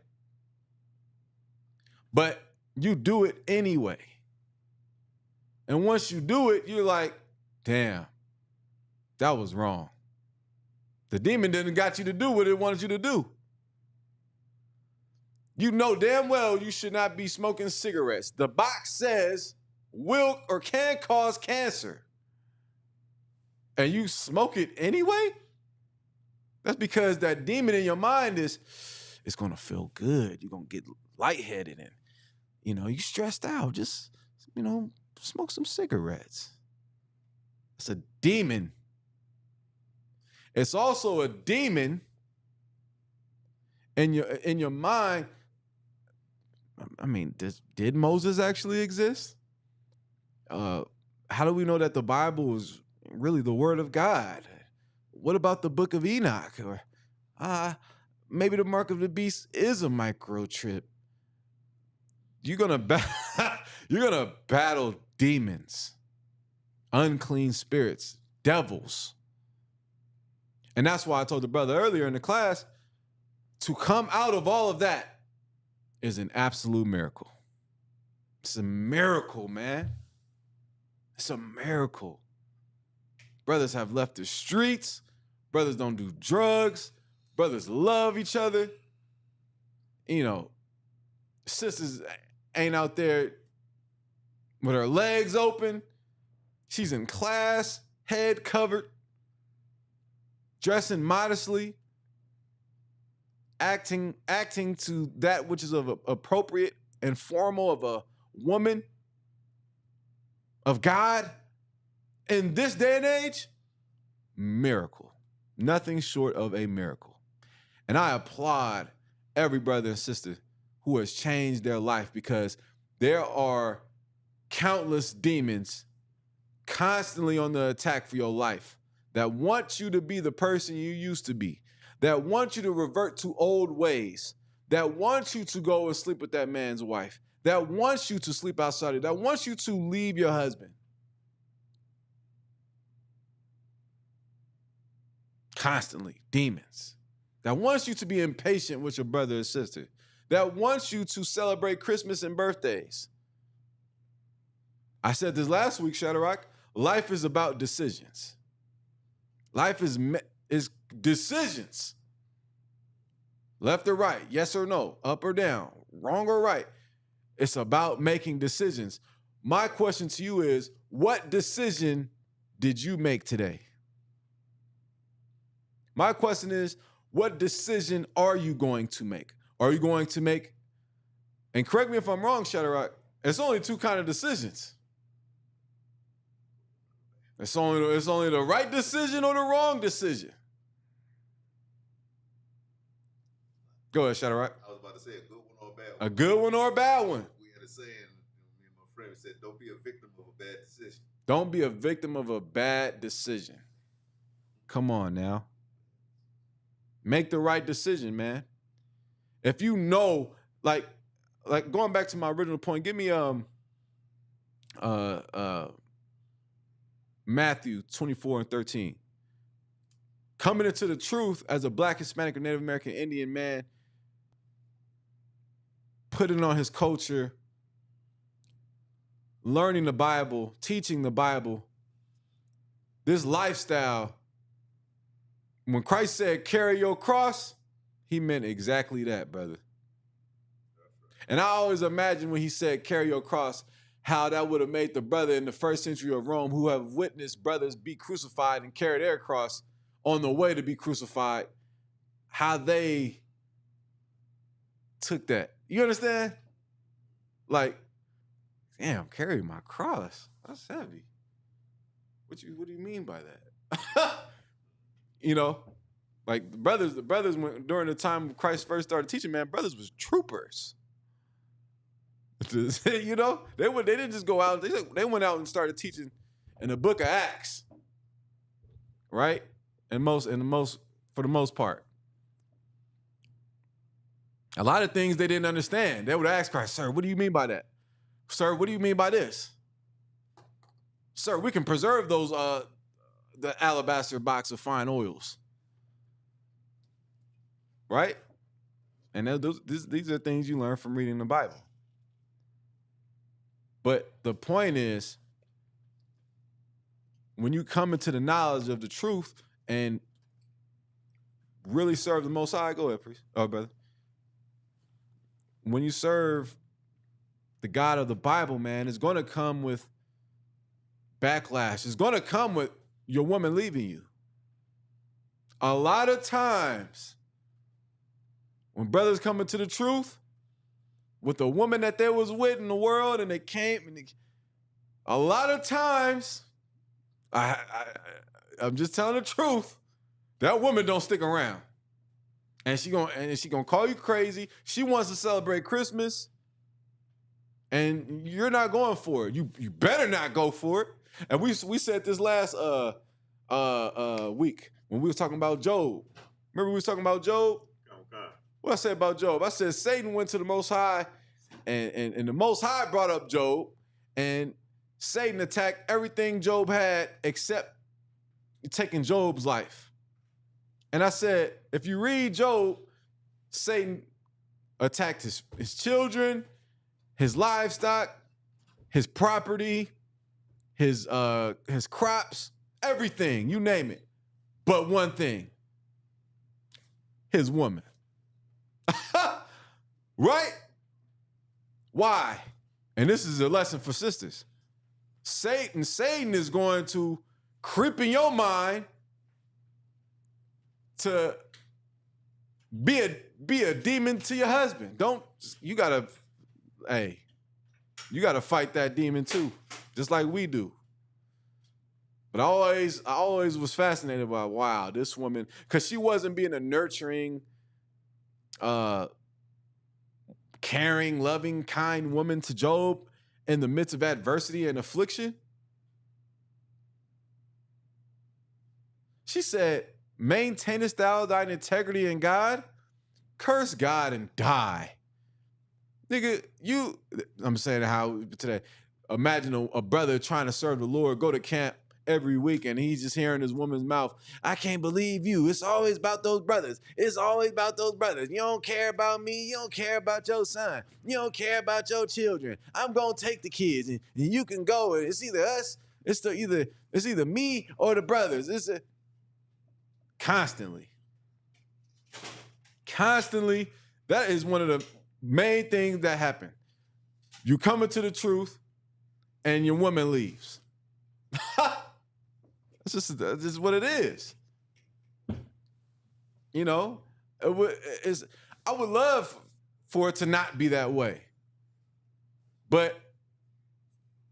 But you do it anyway. And once you do it, you're like, damn, that was wrong. The demon didn't got you to do what it wanted you to do. You know damn well you should not be smoking cigarettes. The box says will or can cause cancer. And you smoke it anyway? That's because that demon in your mind it's going to feel good. You're going to get lightheaded and, you stressed out. Just, smoke some cigarettes. It's a demon. It's also a demon in your mind. I mean, did Moses actually exist? How do we know that the Bible is really the word of God? What about the book of Enoch? Or maybe the mark of the beast is a microchip. You're gonna battle demons, unclean spirits, devils. And that's why I told the brother earlier in the class, to come out of all of that is an absolute miracle. It's a miracle, man. It's a miracle. Brothers have left the streets. Brothers don't do drugs. Brothers love each other. Sisters ain't out there with her legs open. She's in class, head covered, dressing modestly, acting to that which is of appropriate and formal of a woman of God in this day and age. Miracle. Nothing short of a miracle. And I applaud every brother and sister who has changed their life, because there are countless demons constantly on the attack for your life that want you to be the person you used to be, that want you to revert to old ways, that want you to go and sleep with that man's wife, that wants you to sleep outside, that wants you to leave your husband. Constantly, demons. That wants you to be impatient with your brother or sister. That wants you to celebrate Christmas and birthdays. I said this last week, Shadrach. Life is about decisions. Life is decisions. Left or right, yes or no, up or down, wrong or right. It's about making decisions. My question to you is, what decision did you make today? My question is, what decision are you going to make? Are you going to make, and correct me if I'm wrong, Shadrach, it's only two kinds of decisions. It's only the right decision or the wrong decision. Go ahead, Shadrach. I was about to say a good one or a bad one. A good one or a bad one. We had a saying, me and my friend said, don't be a victim of a bad decision. Don't be a victim of a bad decision. Come on now. Make the right decision, man. If you know, like going back to my original point, give me Matthew 24:13. Coming into the truth as a Black, Hispanic, or Native American Indian man, putting on his culture, learning the Bible, teaching the Bible, this lifestyle. When Christ said, carry your cross, he meant exactly that, brother. And I always imagine when he said, carry your cross, how that would have made the brother in the first century of Rome, who have witnessed brothers be crucified and carry their cross on the way to be crucified, how they took that. You understand? Like, damn, carry my cross. That's heavy. What do you mean by that? You know, like the brothers went during the time Christ first started teaching, man, brothers was troopers. You know, they didn't just go out, they went out and started teaching in the book of Acts. Right? For the most part. A lot of things they didn't understand. They would ask Christ, sir, what do you mean by that? Sir, what do you mean by this? Sir, we can preserve those the alabaster box of fine oils. Right? And these are things you learn from reading the Bible. But the point is, when you come into the knowledge of the truth and really serve the Most High, go ahead, priest. Oh, brother. When you serve the God of the Bible, man, it's going to come with backlash. It's going to come with your woman leaving you. A lot of times, when brothers come into the truth, with the woman that they was with in the world, and they came, and a lot of times, I'm just telling the truth, that woman don't stick around. And she gonna call you crazy. She wants to celebrate Christmas, and you're not going for it. You better not go for it. And we said this last week when we was talking about Job. Remember we was talking about Job? Okay. What I said about Job? I said Satan went to the Most High, and the Most High brought up Job, and Satan attacked everything Job had except taking Job's life. And I said, if you read Job, Satan attacked his children, his livestock, his property, his crops, everything, you name it. But one thing, his woman. Right? Why? And this is a lesson for sisters. Satan is going to creep in your mind to be a demon to your husband. You gotta fight that demon too, just like we do. But I always was fascinated by, wow, this woman, because she wasn't being a nurturing, caring, loving, kind woman to Job in the midst of adversity and affliction. She said, maintainest thou thine integrity in God? Curse God and die. Nigga, I'm saying how today, imagine a brother trying to serve the Lord, go to camp every week, and he's just hearing his woman's mouth, I can't believe you. It's always about those brothers. It's always about those brothers. You don't care about me. You don't care about your son. You don't care about your children. I'm going to take the kids, and you can go. It's either us. It's either me or the brothers. Constantly. That is one of the main things that happen. You come into the truth and your woman leaves. That's just what it is. You know, I would love for it to not be that way. But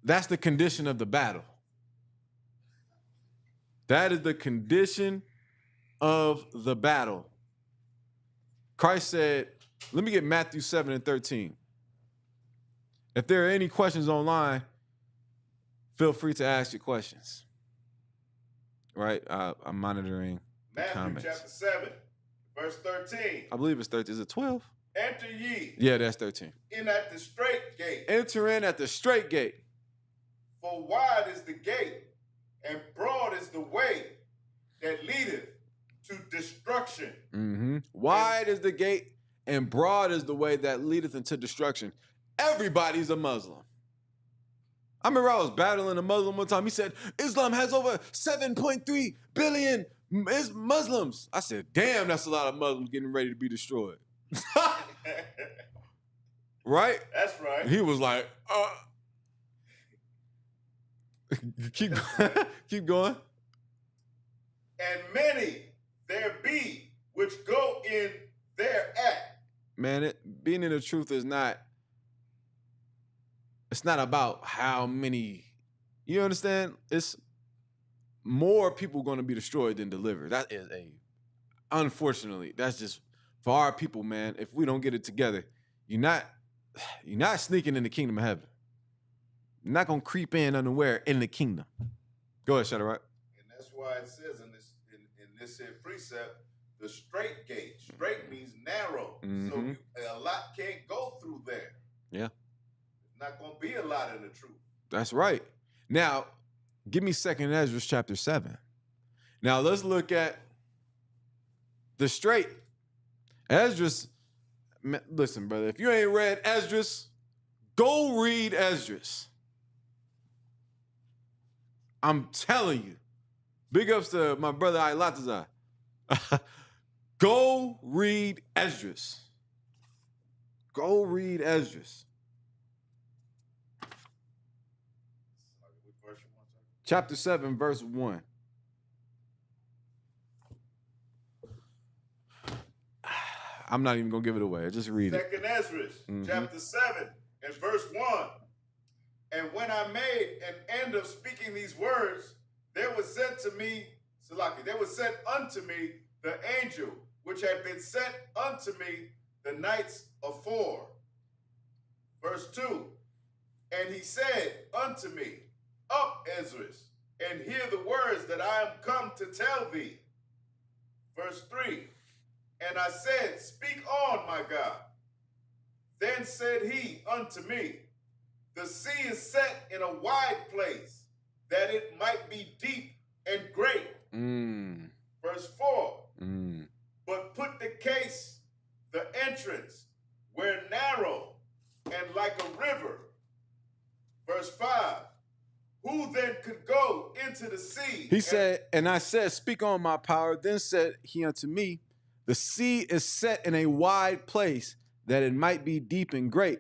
that's the condition of the battle. That is the condition of the battle. Christ said, let me get Matthew 7:13. If there are any questions online, feel free to ask your questions. Right? I'm monitoring the comments. Matthew chapter 7, verse 13. I believe it's 13. Is it 12? Enter ye. Yeah, that's 13. In at the straight gate. Enter in at the straight gate. For wide is the gate, and broad is the way that leadeth to destruction. Mm-hmm. Wide is the gate, and broad is the way that leadeth into destruction. Everybody's a Muslim. I remember I was battling a Muslim one time. He said, Islam has over 7.3 billion Muslims. I said, damn, that's a lot of Muslims getting ready to be destroyed. Right? That's right. He was like, keep going. And many there be which go in thereat. Man, being in the truth is not, it's not about how many, you understand? It's more people going to be destroyed than delivered. That is unfortunately, that's just for our people, man. If we don't get it together, you're not sneaking in the kingdom of heaven. You're not going to creep in unaware in the kingdom. Go ahead, Shadrach. And that's why it says in this precept, the straight gate. Straight means narrow. Mm-hmm. So a lot can't go through there. Yeah. Not going to be a lot in the truth. That's right. Now, give me 2nd Ezra chapter 7. Now, let's look at the straight. Esdras, listen, brother, if you ain't read Esdras, go read Esdras. I'm telling you. Big ups to my brother Ilatazar. Go read Esdras. Go read Esdras. Chapter 7, verse 1. I'm not even going to give it away. Just read it. 2nd Ezra, chapter 7, and verse 1. And when I made an end of speaking these words, there was sent unto me the angel which had been sent unto me the nights afore. Verse 2. And he said unto me, Up, Ezra, and hear the words that I am come to tell thee. Verse 3. And I said, Speak on, my God. Then said he unto me, The sea is set in a wide place, that it might be deep and great. Verse 4. But put the case, the entrance, where narrow and like a river. Verse 5. Who then could go into the sea? He said, and I said, Speak on, my power. Then said he unto me, The sea is set in a wide place, that it might be deep and great.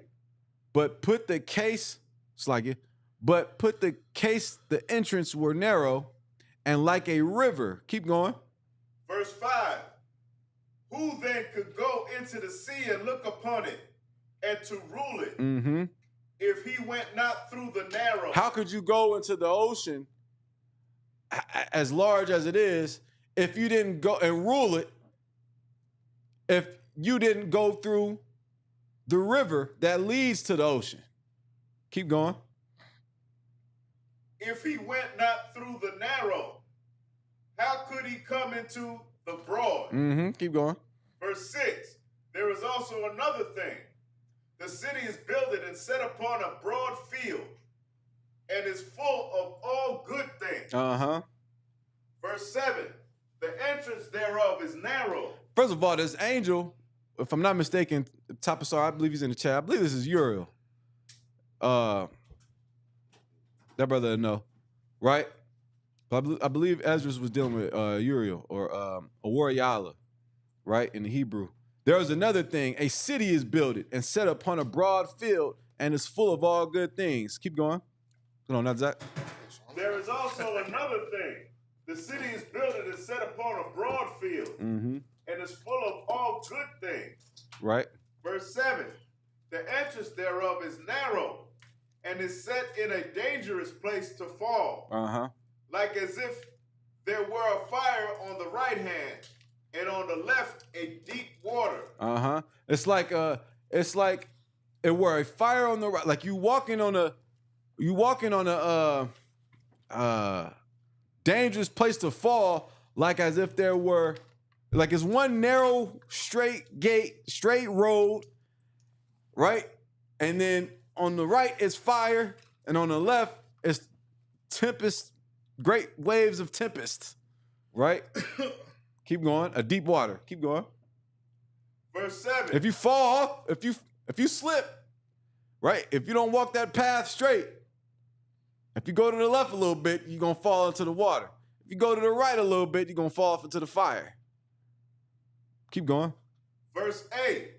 But put the case, the entrance were narrow and like a river. Keep going. Verse 5. Who then could go into the sea and look upon it and to rule it? If he went not through the narrow. How could you go into the ocean? as large as it is, if you didn't go and rule it, if you didn't go through the river that leads to the ocean. Keep going. If he went not through the narrow, how could he come into the broad? Keep going. Verse 6, there is also another thing. The city is builded and set upon a broad field, and is full of all good things. Verse 7, the entrance thereof is narrow. First of all, this angel, if I'm not mistaken, Tapasar, I believe he's in the chat. I believe this is Uriel. That brother no, right? I believe Esdras was dealing with Uriel or Awariala, right, in the Hebrew. There is another thing. A city is builded and set upon a broad field and is full of all good things. Keep going. Hold on, not Zach. There is also another thing. The city is built and is set upon a broad field and is full of all good things. Right. Verse 7, the entrance thereof is narrow and is set in a dangerous place to fall. Like as if there were a fire on the right hand and on the left a deep water. It's like it were a fire on the right. Like you walking on a dangerous place to fall, like as if there were, like it's one narrow, straight gate, straight road, right? And then on the right is fire, and on the left is tempest, great waves of tempest, right? Keep going. A deep water. Keep going. Verse 7. If you fall off, if you slip, right? If you don't walk that path straight, if you go to the left a little bit, you're going to fall into the water. If you go to the right a little bit, you're going to fall off into the fire. Keep going. Verse 8.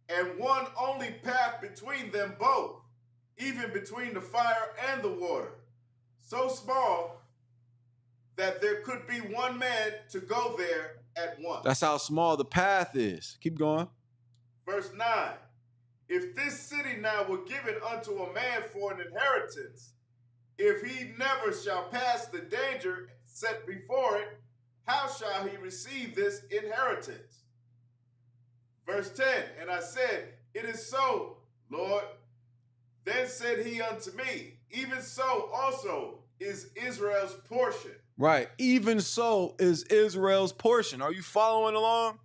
And one only path between them both, even between the fire and the water, so small that there could be one man to go there at once. That's how small the path is. Keep going. Verse 9. If this city now were given unto a man for an inheritance, if he never shall pass the danger set before it, how shall he receive this inheritance? Verse 10, and I said, it is so, Lord. Then said he unto me, even so also is Israel's portion. Right. Even so is Israel's portion. Are you following along?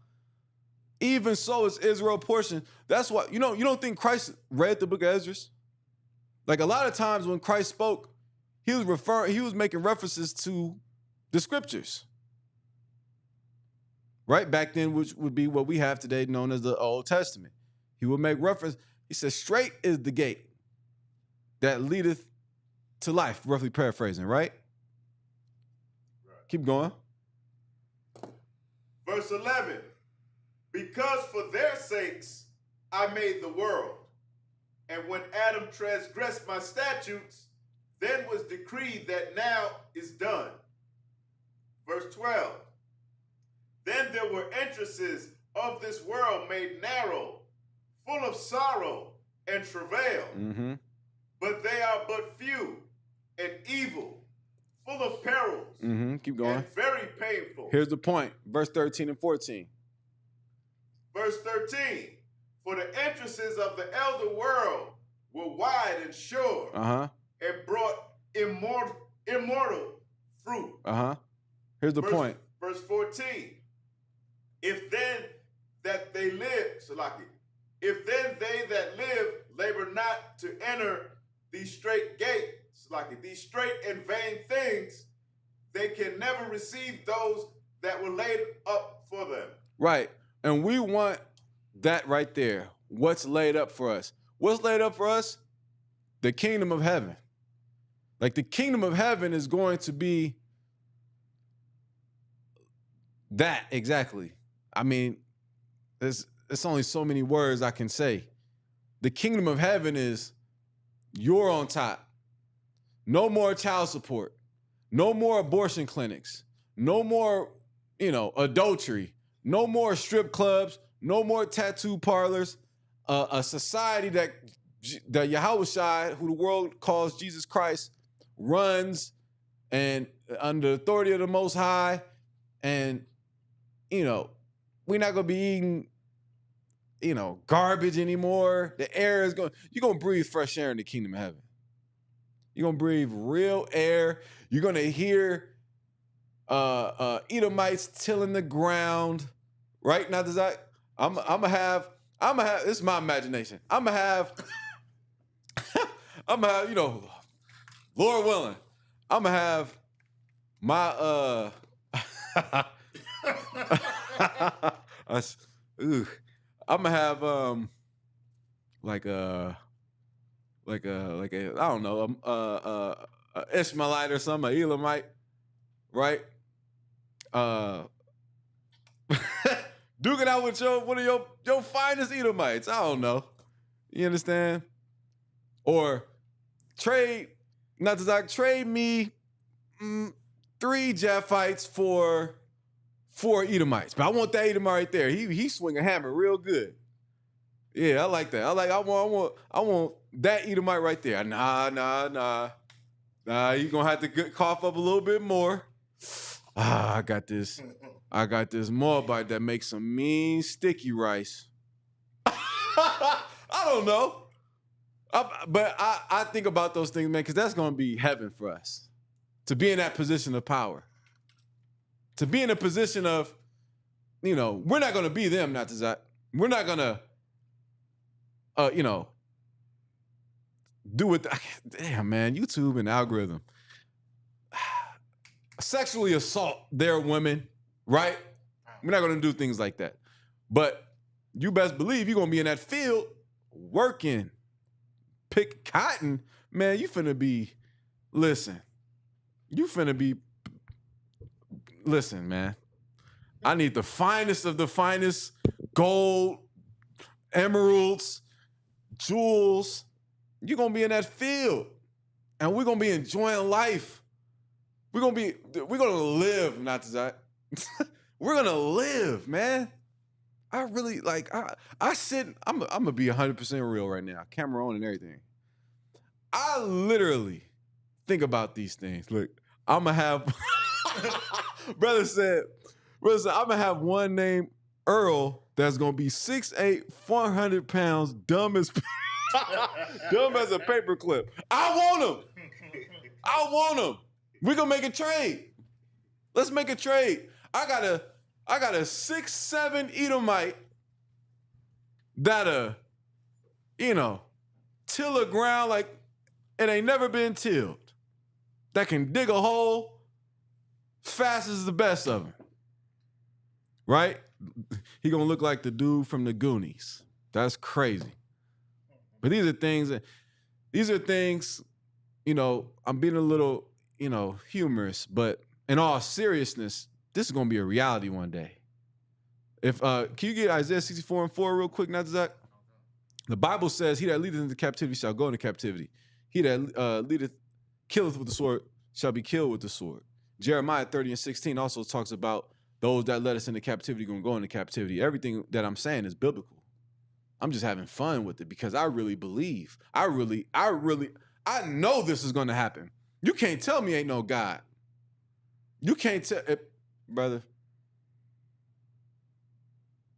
Even so is Israel's portion. That's what, you don't think Christ read the book of Ezra? Like a lot of times when Christ spoke, he was making references to the scriptures. Right? Back then, which would be what we have today known as the Old Testament. He would make reference. He says, straight is the gate that leadeth to life, roughly paraphrasing, right? Keep going. Verse 11, because for their sakes I made the world, and when Adam transgressed my statutes, then was decreed that now is done. Verse 12, then there were entrances of this world made narrow, full of sorrow and travail, but they are but few and evil, full of perils, keep going, and very painful. Here's the point, verse 13 and 14. Verse 13, for the entrances of the elder world were wide and sure, and brought immortal fruit. Here's the point. Verse 14, if then that they live, Salaki, if then they that live labor not to enter these straight gates, Salaki, these straight and vain things, they can never receive those that were laid up for them. Right. And we want that right there. What's laid up for us? What's laid up for us? The kingdom of heaven. Like the kingdom of heaven is going to be that exactly. I mean, there's only so many words I can say. The kingdom of heaven is you're on top. No more child support. No more abortion clinics. No more, adultery. No more strip clubs. No more tattoo parlors. A society that Yahushua, who the world calls Jesus Christ, runs and under the authority of the Most High, and we're not gonna be eating garbage anymore. The air is you're gonna breathe fresh air in the kingdom of heaven. You're gonna breathe real air. You're gonna hear Edomites tilling the ground. Right now, I'm gonna have this is my imagination. I'm gonna have Lord willing, I'm gonna have my I'm gonna have like a I don't know a Ishmaelite or something, a Elamite, right? Duking out with one of your finest Edomites. I don't know. You understand? Or trade me 3 Japhites for 4 Edomites. But I want that Edomite right there. He swing a hammer real good. Yeah, I like that. I want that Edomite right there. Nah. You're gonna have to cough up a little bit more. I got this Moabite that makes some mean sticky rice. I don't know. But I think about those things, man, because that's gonna be heaven for us. To be in that position of power. To be in a position of, we're not gonna be them, not that. We're not gonna do it. Damn, man, YouTube and algorithm. Sexually assault their women, right? We're not going to do things like that. But you best believe you're going to be in that field working, pick cotton. Man, listen, man. I need the finest of the finest gold, emeralds, jewels. You're going to be in that field. And we're going to be enjoying life. We're going to live, not that. We're going to live, man. I really, I'm going to be 100% real right now. Camera on and everything. I literally think about these things. Look, I'm going to have, brother said, I'm going to have one named Earl that's going to be 6'8", 400 pounds, dumb as a paperclip. I want him. We're gonna make a trade. Let's make a trade. I got a 6'7" Edomite that'll, till the ground like it ain't never been tilled. That can dig a hole fast as the best of them. Right? He gonna look like the dude from the Goonies. That's crazy. But these are things, I'm being a little, humorous, but in all seriousness, this is going to be a reality one day. Can you get Isaiah 64:4 real quick, not Zach? The Bible says, he that leadeth into captivity shall go into captivity. He that killeth with the sword shall be killed with the sword. Jeremiah 30:16 also talks about those that led us into captivity going to go into captivity. Everything that I'm saying is biblical. I'm just having fun with it because I really believe. I know this is going to happen. You can't tell me ain't no God. You can't tell, brother.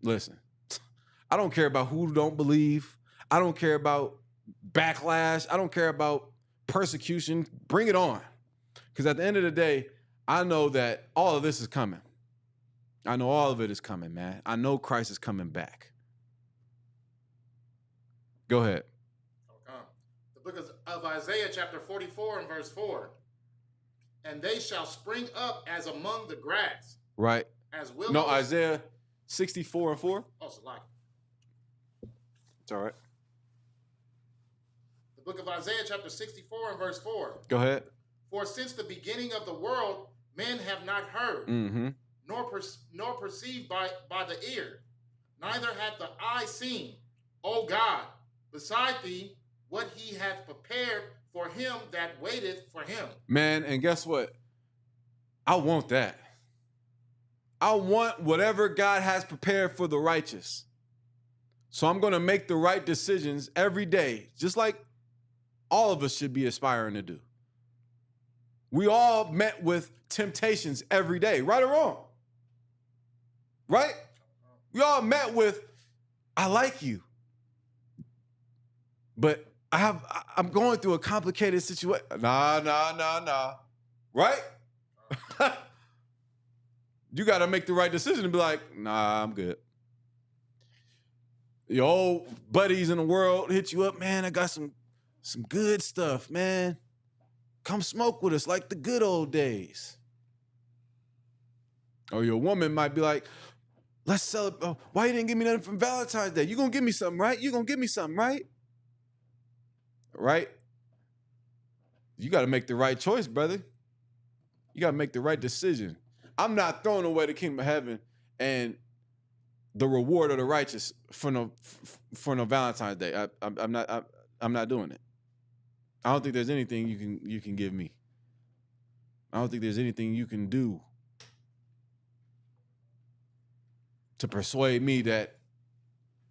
Listen, I don't care about who don't believe. I don't care about backlash. I don't care about persecution. Bring it on. Because at the end of the day, I know that all of this is coming. I know all of it is coming, man. I know Christ is coming back. Go ahead. The book of Isaiah chapter 44 and verse 4. And they shall spring up as among the grass. Right. As willows. No, Isaiah 64:4. Oh, Salaki. It's all right. The book of Isaiah chapter 64 and verse 4. Go ahead. For since the beginning of the world, men have not heard, nor perceived by the ear, neither hath the eye seen, O God, beside thee, what he hath prepared for him that waiteth for him. Man, and guess what? I want that. I want whatever God has prepared for the righteous. So I'm going to make the right decisions every day, just like all of us should be aspiring to do. We all met with temptations every day, right or wrong? Right? We all met with, I like you, but I'm going through a complicated situation. Nah. Right? You got to make the right decision and be like, nah, I'm good. Your old buddies in the world hit you up, man, I got some good stuff, man. Come smoke with us like the good old days. Or your woman might be like, let's celebrate. Why you didn't give me nothing from Valentine's Day? You gonna give me something, right? You gonna give me something, right? Right? You got to make the right choice, brother. You got to make the right decision. I'm not throwing away the kingdom of heaven and the reward of the righteous for no Valentine's Day. I'm not doing it. I don't think there's anything you can give me. I don't think there's anything you can do to persuade me that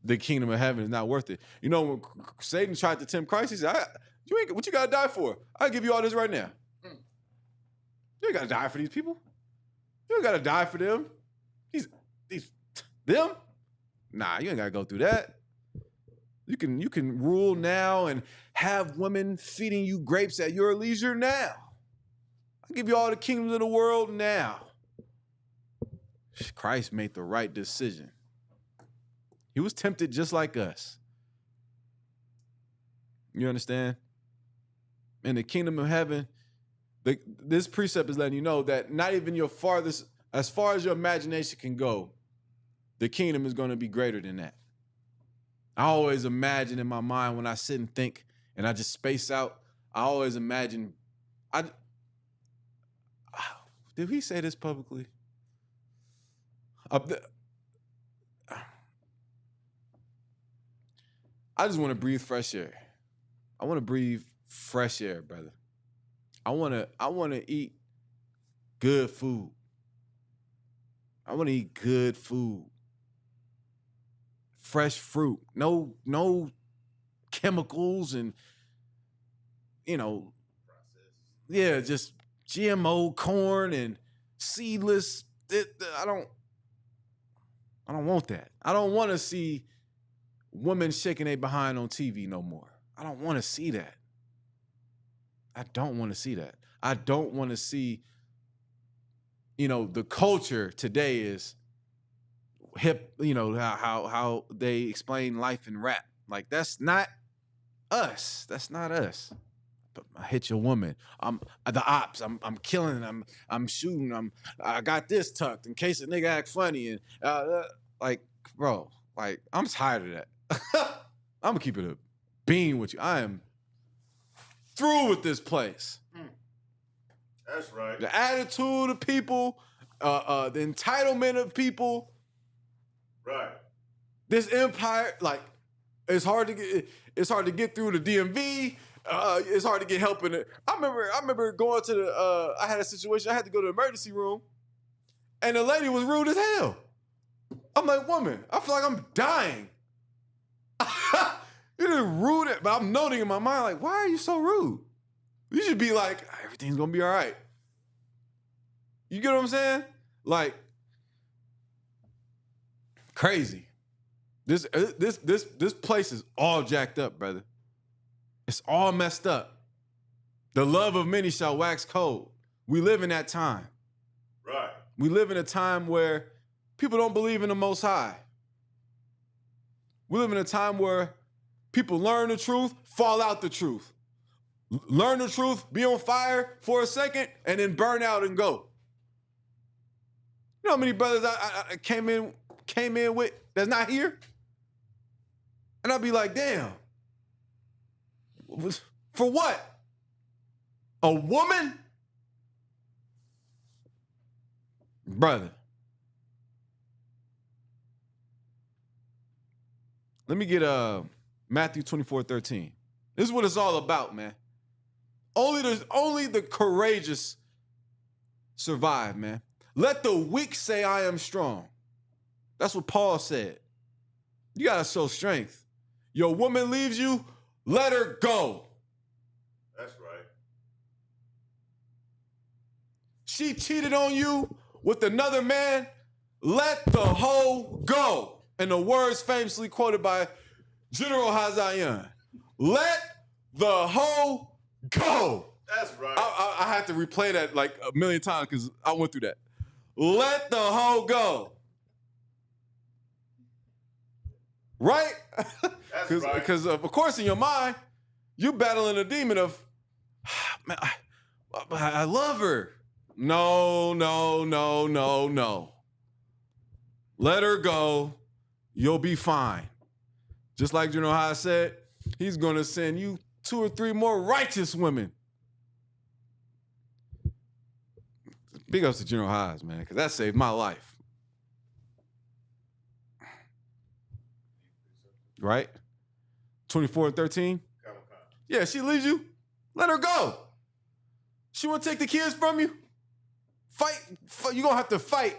the kingdom of heaven is not worth it. You know, when Satan tried to tempt Christ, he said, what you got to die for? I'll give you all this right now. You ain't got to die for these people. You ain't got to die for them. Them? Nah, you ain't got to go through that. You can rule now and have women feeding you grapes at your leisure now. I'll give you all the kingdoms of the world now. Christ made the right decision. He was tempted just like us. You understand? In the kingdom of heaven, this precept is letting you know that not even your farthest, as far as your imagination can go, the kingdom is going to be greater than that. I always imagine in my mind when I sit and think and I just space out, I always imagine, did he say this publicly? I just want to breathe fresh air. I want to breathe fresh air, brother. I want to eat good food. I want to eat good food. Fresh fruit. No chemicals and, yeah, just GMO corn and seedless. I don't want that. I don't want to see women shaking their behind on TV no more. I don't want to see that. I don't want to see that. I don't want to see, the culture today is hip, how they explain life in rap. Like, that's not us. That's not us. But I hit your woman. I'm the ops. I'm killing. I'm shooting. I got this tucked in case a nigga act funny. And bro, I'm tired of that. I'm gonna keep it a bean with you. I am through with this place. That's right. The attitude of people, the entitlement of people. Right. This empire, it's hard to get through the DMV. It's hard to get help in it. I remember going to I had a situation. I had to go to the emergency room, and the lady was rude as hell. I'm like, woman, I feel like I'm dying. You didn't rude it, but I'm noting in my mind, like, why are you so rude? You should be like, everything's gonna be all right. You get what I'm saying? Like, crazy. This place is all jacked up, brother. It's all messed up. The love of many shall wax cold. We live in that time. Right. We live in a time where people don't believe in the Most High. We live in a time where people learn the truth, fall out the truth. Learn the truth, be on fire for a second, and then burn out and go. You know how many brothers I came in with that's not here? And I'd be like, damn. For what? A woman? Brother. Let me get Matthew 24:13. This is what it's all about, man. Only the courageous survive, man. Let the weak say I am strong. That's what Paul said. You gotta show strength. Your woman leaves you, let her go. That's right. she cheated on you with another man, let the hoe go. And the words famously quoted by General Hazayan. Let the hoe go. That's right. I had to replay that like a million times because I went through that. Let the hoe go. Right? That's right. Because of course in your mind, you're battling a demon of, man, I love her. No. Let her go. You'll be fine. Just like General Haas said, he's going to send you 2 or 3 more righteous women. Big ups to General Haas, man, because that saved my life. Right? 24 and 13? Yeah, she leaves you. Let her go. She want to take the kids from you? Fight. You're going to have to fight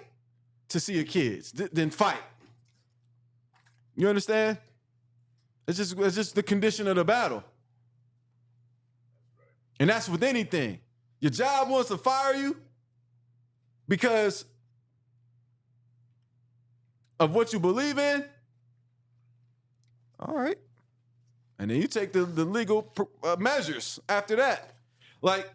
to see your kids. Then fight. You understand? It's just the condition of the battle. And that's with anything. Your job wants to fire you because of what you believe in. All right. And then you take the legal measures after that. Like,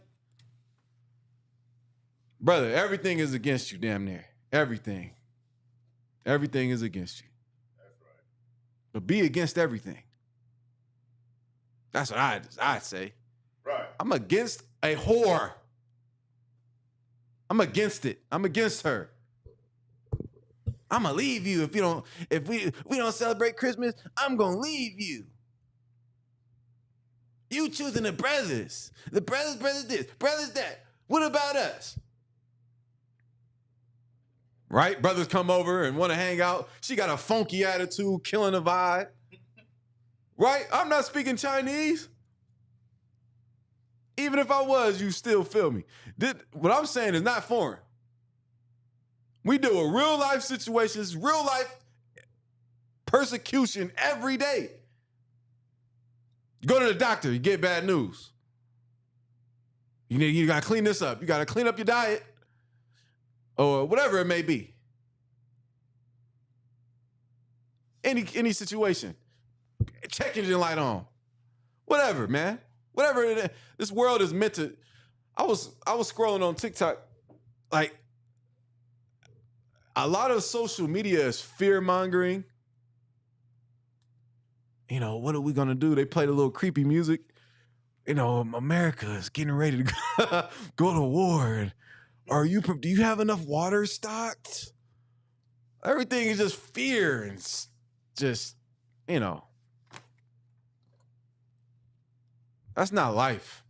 brother, everything is against you, damn near. Everything. Everything is against you. That's right. But be against everything. That's what I'd say. Right. I'm against a whore. I'm against it. I'm against her. I'm gonna leave you if we don't celebrate Christmas. I'm gonna leave you. You choosing the brothers. The brothers this, brothers that. What about us? Right? Brothers come over and want to hang out. She got a funky attitude, killing the vibe. Right? I'm not speaking Chinese. Even if I was, you still feel me. What I'm saying is not foreign. We deal with real life situations, real life persecution every day. You go to the doctor, you get bad news. You gotta clean this up. You gotta clean up your diet or whatever it may be. Any situation. Check engine light on. Whatever, man. Whatever it is. This world is meant to. I was scrolling on TikTok, like a lot of social media is fear-mongering. You know, what are we gonna do? They played a little creepy music. You know, America is getting ready to go to war. Do you have enough water stocked? Everything is just fear and just, you know. That's not life.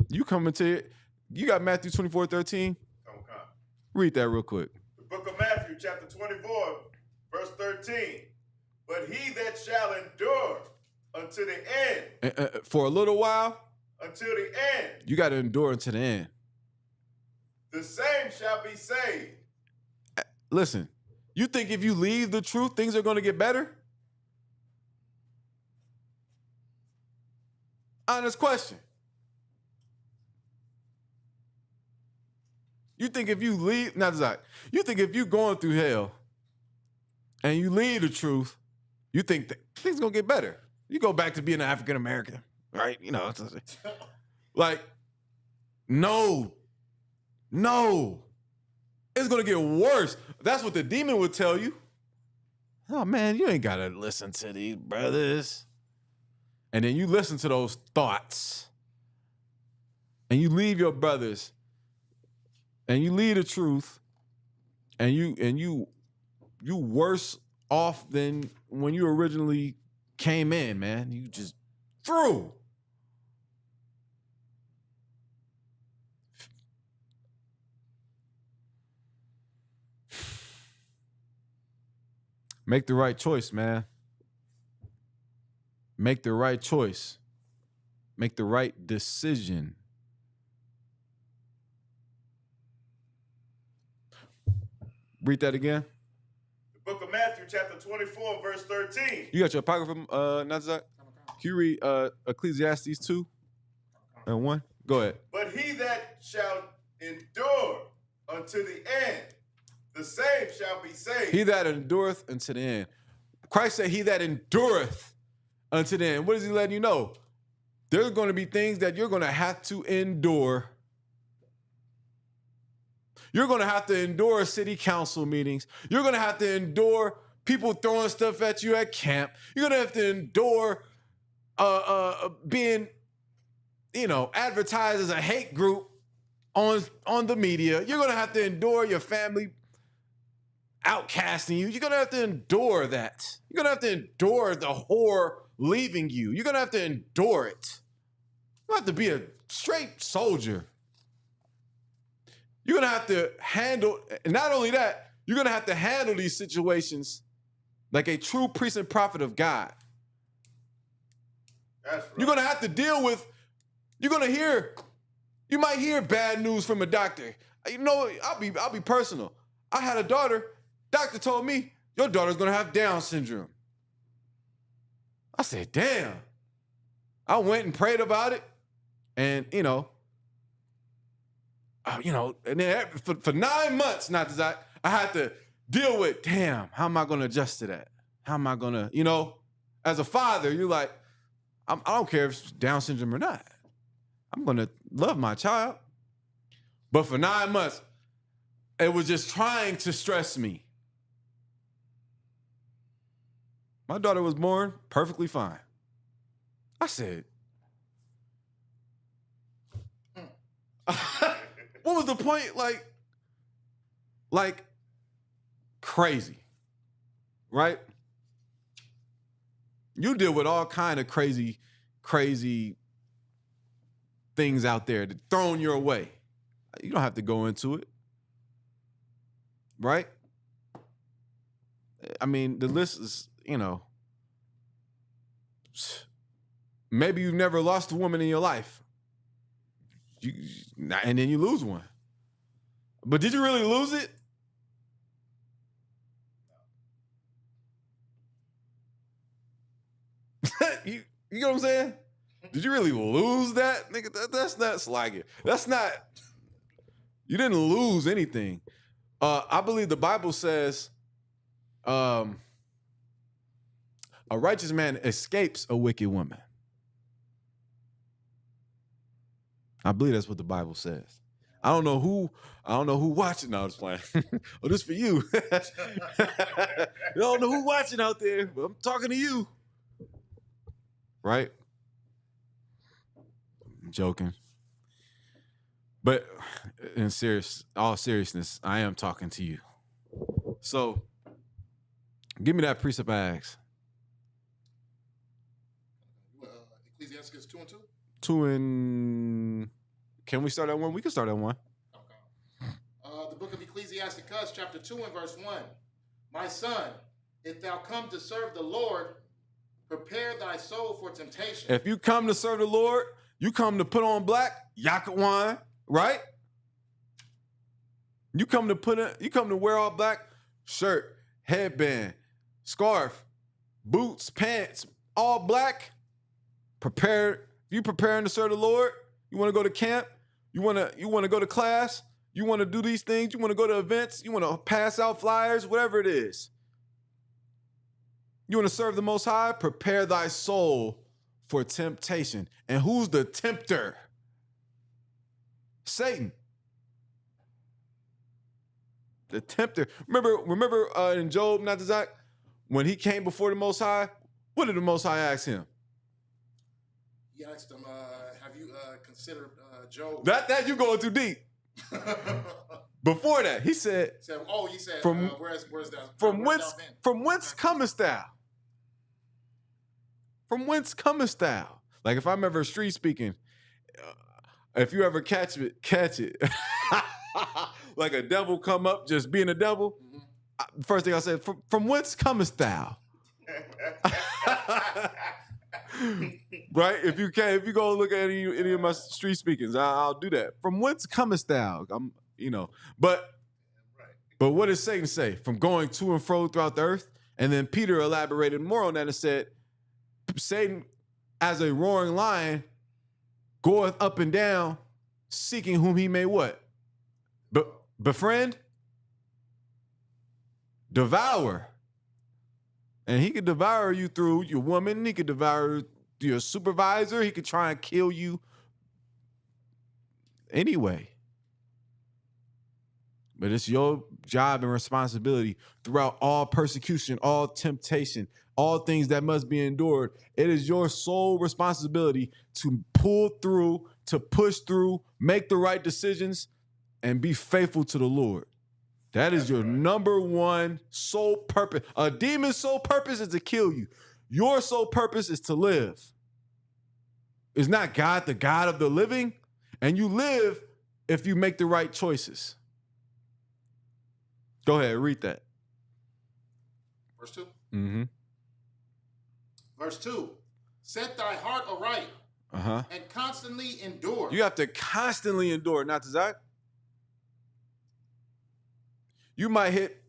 You come into it. You got Matthew 24:13. Come. Read that real quick. The book of Matthew, chapter 24, verse 13. But he that shall endure unto the end. For a little while. Until the end. You got to endure until the end. The same shall be saved. Listen, you think if you leave the truth, things are going to get better? Honest question. You think if you leave, not Zach, you think if you going through hell and you leave the truth, you think that things gonna get better. You go back to being an African American, right? You know, like, no. It's gonna get worse. That's what the demon would tell you. Oh man, you ain't gotta listen to these brothers. And then you listen to those thoughts. And you leave your brothers. And you leave the truth. And you worse off than when you originally came in, man. You just through. Make the right choice, man. Make the right choice. Make the right decision. Read that again. The book of Matthew, chapter 24, verse 13. You got your apocrypha, Nazak? Can you read Ecclesiastes 2 and 1? Go ahead. But he that shall endure unto the end, the same shall be saved. He that endureth unto the end. Christ said, he that endureth unto the end. What is he letting you know? There's going to be things that you're going to have to endure. You're going to have to endure city council meetings. You're going to have to endure people throwing stuff at you at camp. You're going to have to endure being, advertised as a hate group on the media. You're going to have to endure your family outcasting you. You're going to have to endure that. You're going to have to endure the whore leaving you. You're going to have to endure it. You have to be a straight soldier. You're going to have to handle, and not only that, you're going to have to handle these situations like a true priest and prophet of God. That's right. You're going to have to deal with, you might hear bad news from a doctor. I'll be personal. I had a daughter. Doctor told me, your daughter's going to have Down syndrome. I said, damn. I went and prayed about it. And, and then for 9 months, I had to deal with, damn, how am I going to adjust to that? How am I going to, as a father, you're like, I don't care if it's Down syndrome or not. I'm going to love my child. But for 9 months, it was just trying to stress me. My daughter was born perfectly fine. I said, what was the point? Like crazy, right? You deal with all kind of crazy things out there that thrown your way. You don't have to go into it, right? I mean, the list is, maybe you've never lost a woman in your life. And then you lose one. But did you really lose it? You know what I'm saying? Did you really lose that? Nigga, that's not slagging. That's not, you didn't lose anything. I believe the Bible says a righteous man escapes a wicked woman. I believe that's what the Bible says. I don't know who watching. No, I was playing. Oh, this for you. I don't know who watching out there, but I'm talking to you. Right? I'm joking. But in all seriousness, I am talking to you. So, give me that precept I asked. Ecclesiastes 2 and 2? 2 and... Can we start at 1? We can start at 1. Okay. The book of Ecclesiasticus, chapter 2 and verse 1. My son, if thou come to serve the Lord, prepare thy soul for temptation. If you come to serve the Lord, you come to put on black, yacht wine, right? You come to wear all black, shirt, headband, scarf, boots, pants, all black. If you preparing to serve the Lord, you want to go to camp, you want to go to class, you want to do these things, you want to go to events, you want to pass out flyers, whatever it is. You want to serve the Most High? Prepare thy soul for temptation. And who's the tempter? Satan. The tempter. Remember in Job, not Zach, when he came before the Most High, what did the Most High ask him? He asked him, have you considered Job? That you going too deep. Before that, he said, where's that? From whence comest thou? From whence comest thou? Like if I'm ever street speaking, if you ever catch it. Like a devil come up just being a devil. Mm-hmm. First thing I said, from whence comest thou? Right? If you go look at any of my street speakings, I'll do that. From whence comest thou? But what does Satan say? From going to and fro throughout the earth? And then Peter elaborated more on that and said, Satan, as a roaring lion, goeth up and down, seeking whom he may what? befriend, devour. And he could devour you through your woman. He could devour your supervisor. He could try and kill you anyway. But it's your job and responsibility throughout all persecution, all temptation, all things that must be endured. It is your sole responsibility to pull through, to push through, make the right decisions, and be faithful to the Lord. That is your number one sole purpose. A demon's sole purpose is to kill you. Your sole purpose is to live. Is not God the God of the living? And you live if you make the right choices. Go ahead, read that. Verse 2. Mm-hmm. Verse 2. Set thy heart aright and constantly endure. You have to constantly endure, not to Zach. You might hit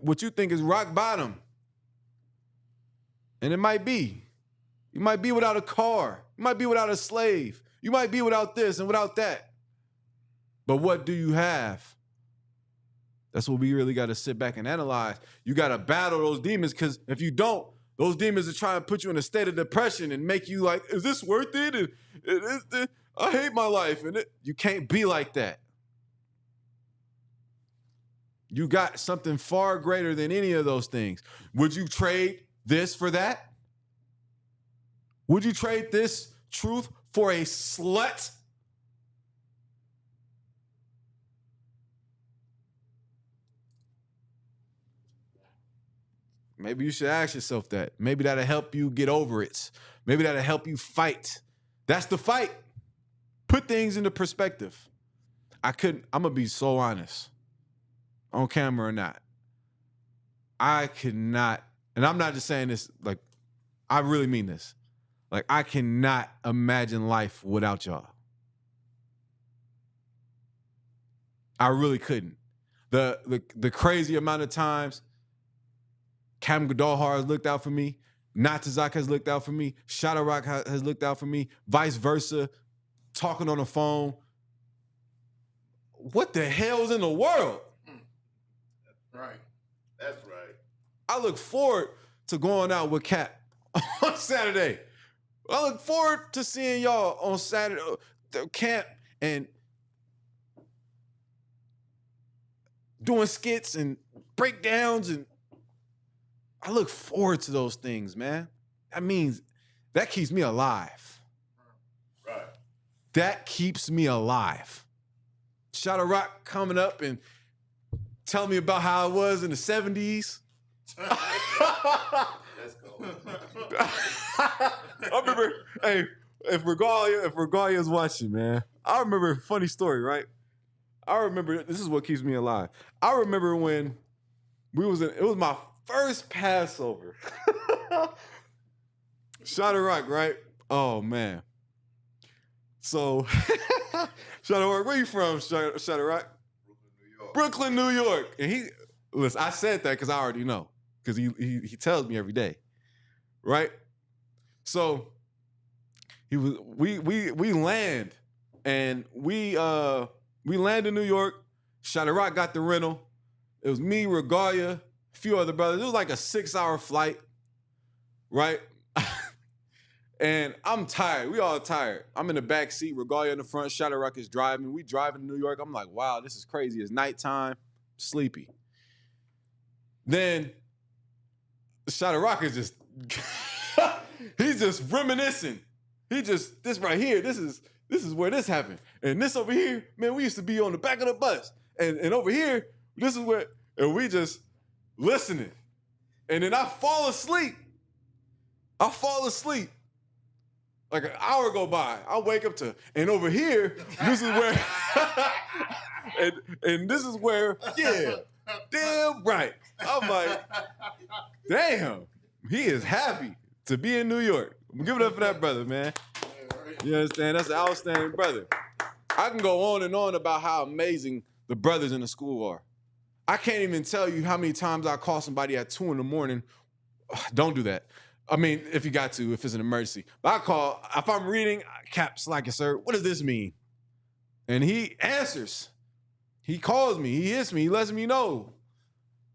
what you think is rock bottom. And it might be. You might be without a car. You might be without a slave. You might be without this and without that. But what do you have? That's what we really got to sit back and analyze. You got to battle those demons, because if you don't, those demons are trying to put you in a state of depression and make you like, is this worth it? And I hate my life. And you can't be like that. You got something far greater than any of those things. Would you trade this for that? Would you trade this truth for a slut? Maybe you should ask yourself that. Maybe that'll help you get over it. Maybe that'll help you fight. That's the fight. Put things into perspective. I'm going to be so honest. On camera or not, I could not, and I'm not just saying this, like, I really mean this. Like, I cannot imagine life without y'all. I really couldn't. The crazy amount of times Cam Gadolhar has looked out for me, Natazak has looked out for me, Shadarak has looked out for me, vice versa, talking on the phone. What the hell's in the world? Right. That's right. I look forward to going out with Cap on Saturday. I look forward to seeing y'all on Saturday, the camp, and doing skits and breakdowns. And I look forward to those things, man. That means that keeps me alive. Right. That keeps me alive. Shadow Rock coming up and tell me about how it was in the 70s. Let's go. I remember, hey, if Regalia's watching, man, I remember a funny story, right? I remember, this is what keeps me alive. I remember when it was my first Passover. Shadow Rock, right? Oh, man. So, Shadow Rock, where you from, Shadow Rock? Brooklyn, New York. And listen, I said that because I already know. Because he tells me every day. Right? So we land. And we land in New York. Shadow Rock got the rental. It was me, Regalia, a few other brothers. It was like a 6-hour flight. Right? And I'm tired. We all tired. I'm in the back seat. Regalia in the front. Shadow Rock is driving. We driving to New York. I'm like, wow, this is crazy. It's nighttime. Sleepy. Then Shadow Rock is just, he's just reminiscing. This right here, this is where this happened. And this over here, man, we used to be on the back of the bus. And over here, this is where, and we just listening. And then I fall asleep. Like an hour go by. I wake up to, and over here, this is where, and this is where, yeah, damn right. I'm like, damn, he is happy to be in New York. Give it up for that brother, man. You understand? That's an outstanding brother. I can go on and on about how amazing the brothers in the school are. I can't even tell you how many times I call somebody at 2 a.m. Don't do that. I mean, if you got to, if it's an emergency. But I call, if I'm reading, Cap Slacker, sir, what does this mean? And he answers. He calls me, he hits me, he lets me know.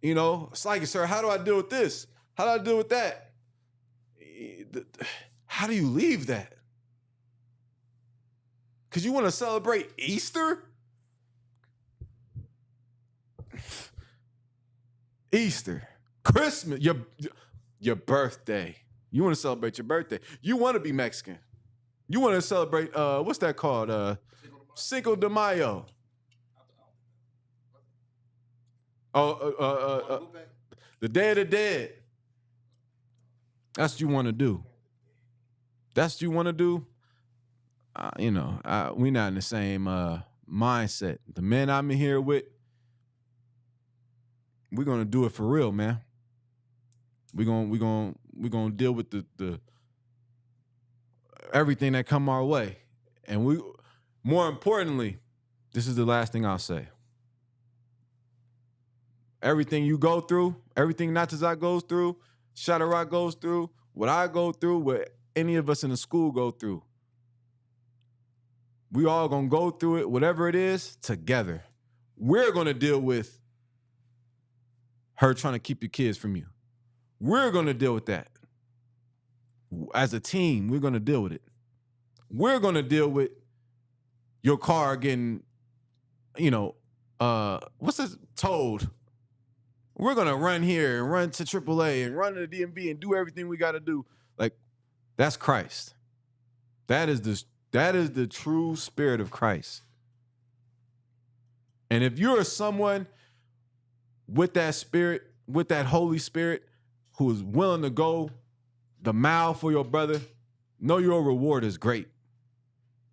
You know, it's like, sir, how do I deal with this? How do I deal with that? How do you leave that? Because you want to celebrate Easter? Easter, Christmas, your birthday. You want to celebrate your birthday. You want to be Mexican. You want to celebrate, what's that called? Cinco de Mayo. The Day of the Dead. That's what you want to do. That's what you want to do. You know, we not in the same mindset. The men I'm in here with, we're gonna do it for real, man. We're gonna deal with the everything that come our way, and we, more importantly, this is the last thing I'll say. Everything you go through, everything Natazak goes through, Shadrach goes through, what I go through, what any of us in the school go through, we all gonna go through it, whatever it is, together. We're gonna deal with her trying to keep your kids from you. We're gonna deal with that. As a team, we're gonna deal with it. We're gonna deal with your car getting, you know, what's this, towed. We're gonna run here and run to AAA and run to the DMV and do everything we gotta do. Like, that's Christ. That is the true spirit of Christ. And if you're someone with that spirit, with that Holy Spirit, who is willing to go the mile for your brother, know your reward is great.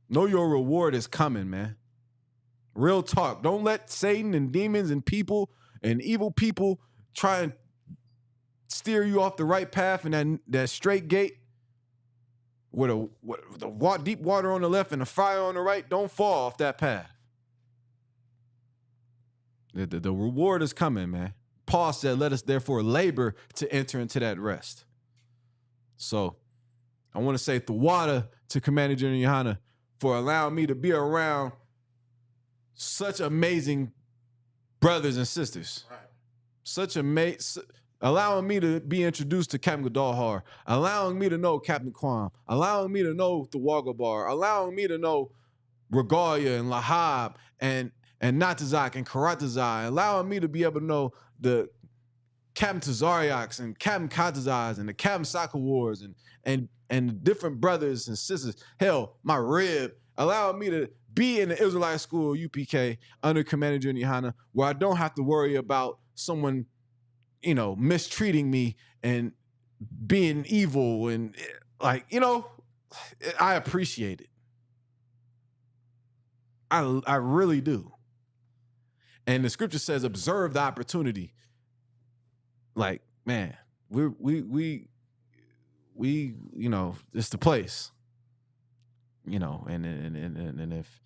Know your reward is coming, man. Real talk. Don't let Satan and demons and people and evil people try and steer you off the right path and that straight gate with the deep water on the left and the fire on the right. Don't fall off that path. The reward is coming, man. Paul said, let us therefore labor to enter into that rest. So I want to say Tawada to Commander General Yohana for allowing me to be around such amazing brothers and sisters. Right. Allowing me to be introduced to Captain Gadalhar, allowing me to know Captain Quam, allowing me to know the Wagabar, allowing me to know Regalia and Lahab and Natazak and Karatazai, allowing me to be able to know the Captain Tazariaks and Captain Katazais and the Captain Sakawars and different brothers and sisters. Hell, my rib, allowing me to be in the Israelite school, UPK, under Commander General Yohana, where I don't have to worry about someone, you know, mistreating me and being evil and, like, you know, I appreciate it. I really do. And the scripture says, observe the opportunity. Like, man, we you know, it's the place. You know, and if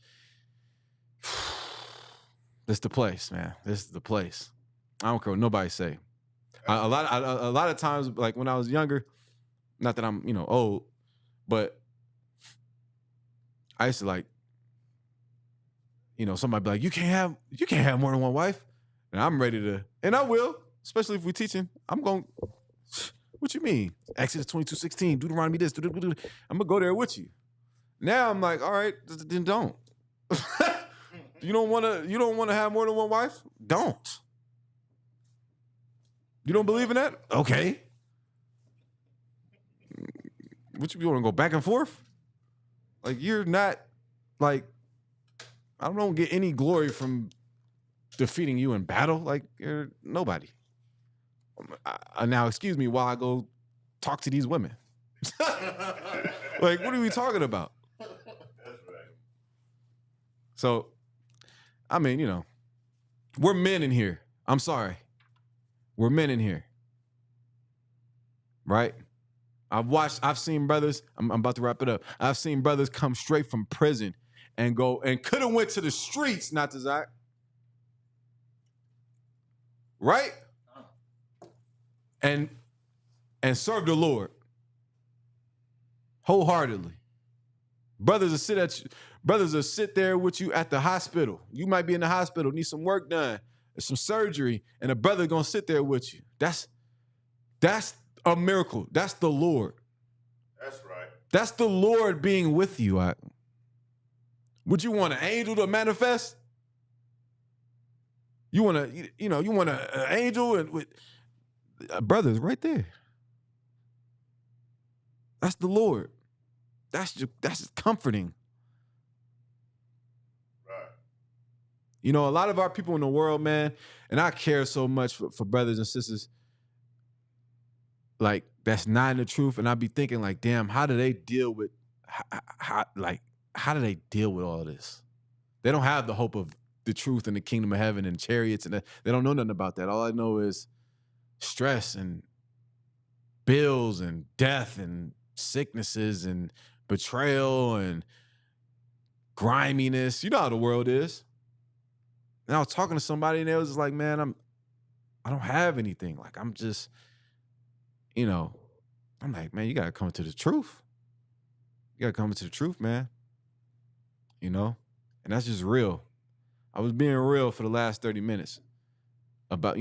it's the place, man. This is the place. I don't care what nobody say. A lot of times, like when I was younger, not that I'm, you know, old, but I used to, like, you know, somebody be like, you can't have more than one wife. And I'm ready to, and I will, especially if we're teaching. I'm going, what you mean? Exodus 22:16, Deuteronomy this, I'm gonna go there with you. Now I'm like, all right, then don't. You don't wanna have more than one wife? Don't. You don't believe in that? Okay. What you want to go back and forth? Like, you're not, like, I don't get any glory from defeating you in battle. Like, you're nobody. Now, excuse me while I go talk to these women. Like, what are we talking about? That's right. So, I mean, you know, we're men in here. I'm sorry. We're men in here. Right? I've seen brothers, I'm about to wrap it up. I've seen brothers come straight from prison and go and could have went to the streets, not to Zach. Right? And serve the Lord wholeheartedly. Brothers will sit there with you at the hospital. You might be in the hospital, need some work done, some surgery, and a brother gonna sit there with you. That's a miracle. That's the Lord. That's right. That's the Lord being with you. Would you want an angel to manifest? You want an angel and with brothers right there. That's the Lord. That's comforting. Right. You know, a lot of our people in the world, man, and I care so much for brothers and sisters, like, that's not in the truth. And I be thinking, like, damn, how do they deal with, how do they deal with all this? They don't have the hope of the truth and the kingdom of heaven and chariots, and they don't know nothing about that. All I know is stress and bills and death and sicknesses and betrayal and griminess. You know how the world is. And I was talking to somebody and they was just like, man, I don't have anything. Like, I'm just, I'm like, man, you gotta come to the truth. You gotta come to the truth, man. And that's just real. I was being real for the last 30 minutes about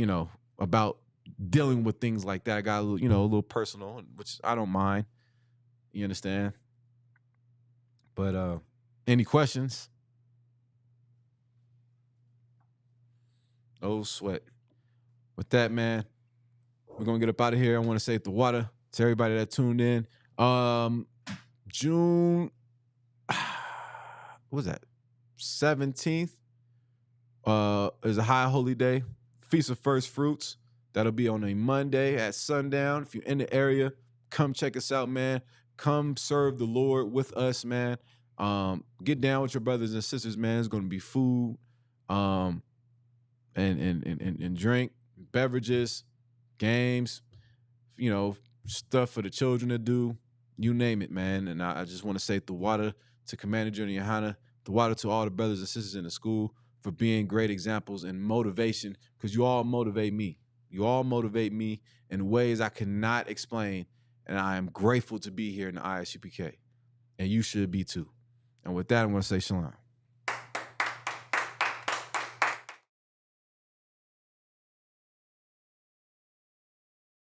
dealing with things like that. I got a little personal, which I don't mind. You understand? But any questions? Oh, sweat. With that, man, we're gonna get up out of here. I want to say the water to everybody that tuned in. June, what was that? 17th is a high holy day, Feast of First Fruits. That'll be on a Monday at sundown. If you're in the area, come check us out, man. Come serve the Lord with us, man. Get down with your brothers and sisters, man. It's gonna be food, and drink, beverages, games, stuff for the children to do. You name it, man. And I just want to say the water to Commander Junior Yohana, the water to all the brothers and sisters in the school for being great examples and motivation, because you all motivate me. You all motivate me in ways I cannot explain, and I am grateful to be here in the ISUPK, and you should be too. And with that, I'm going to say shalom.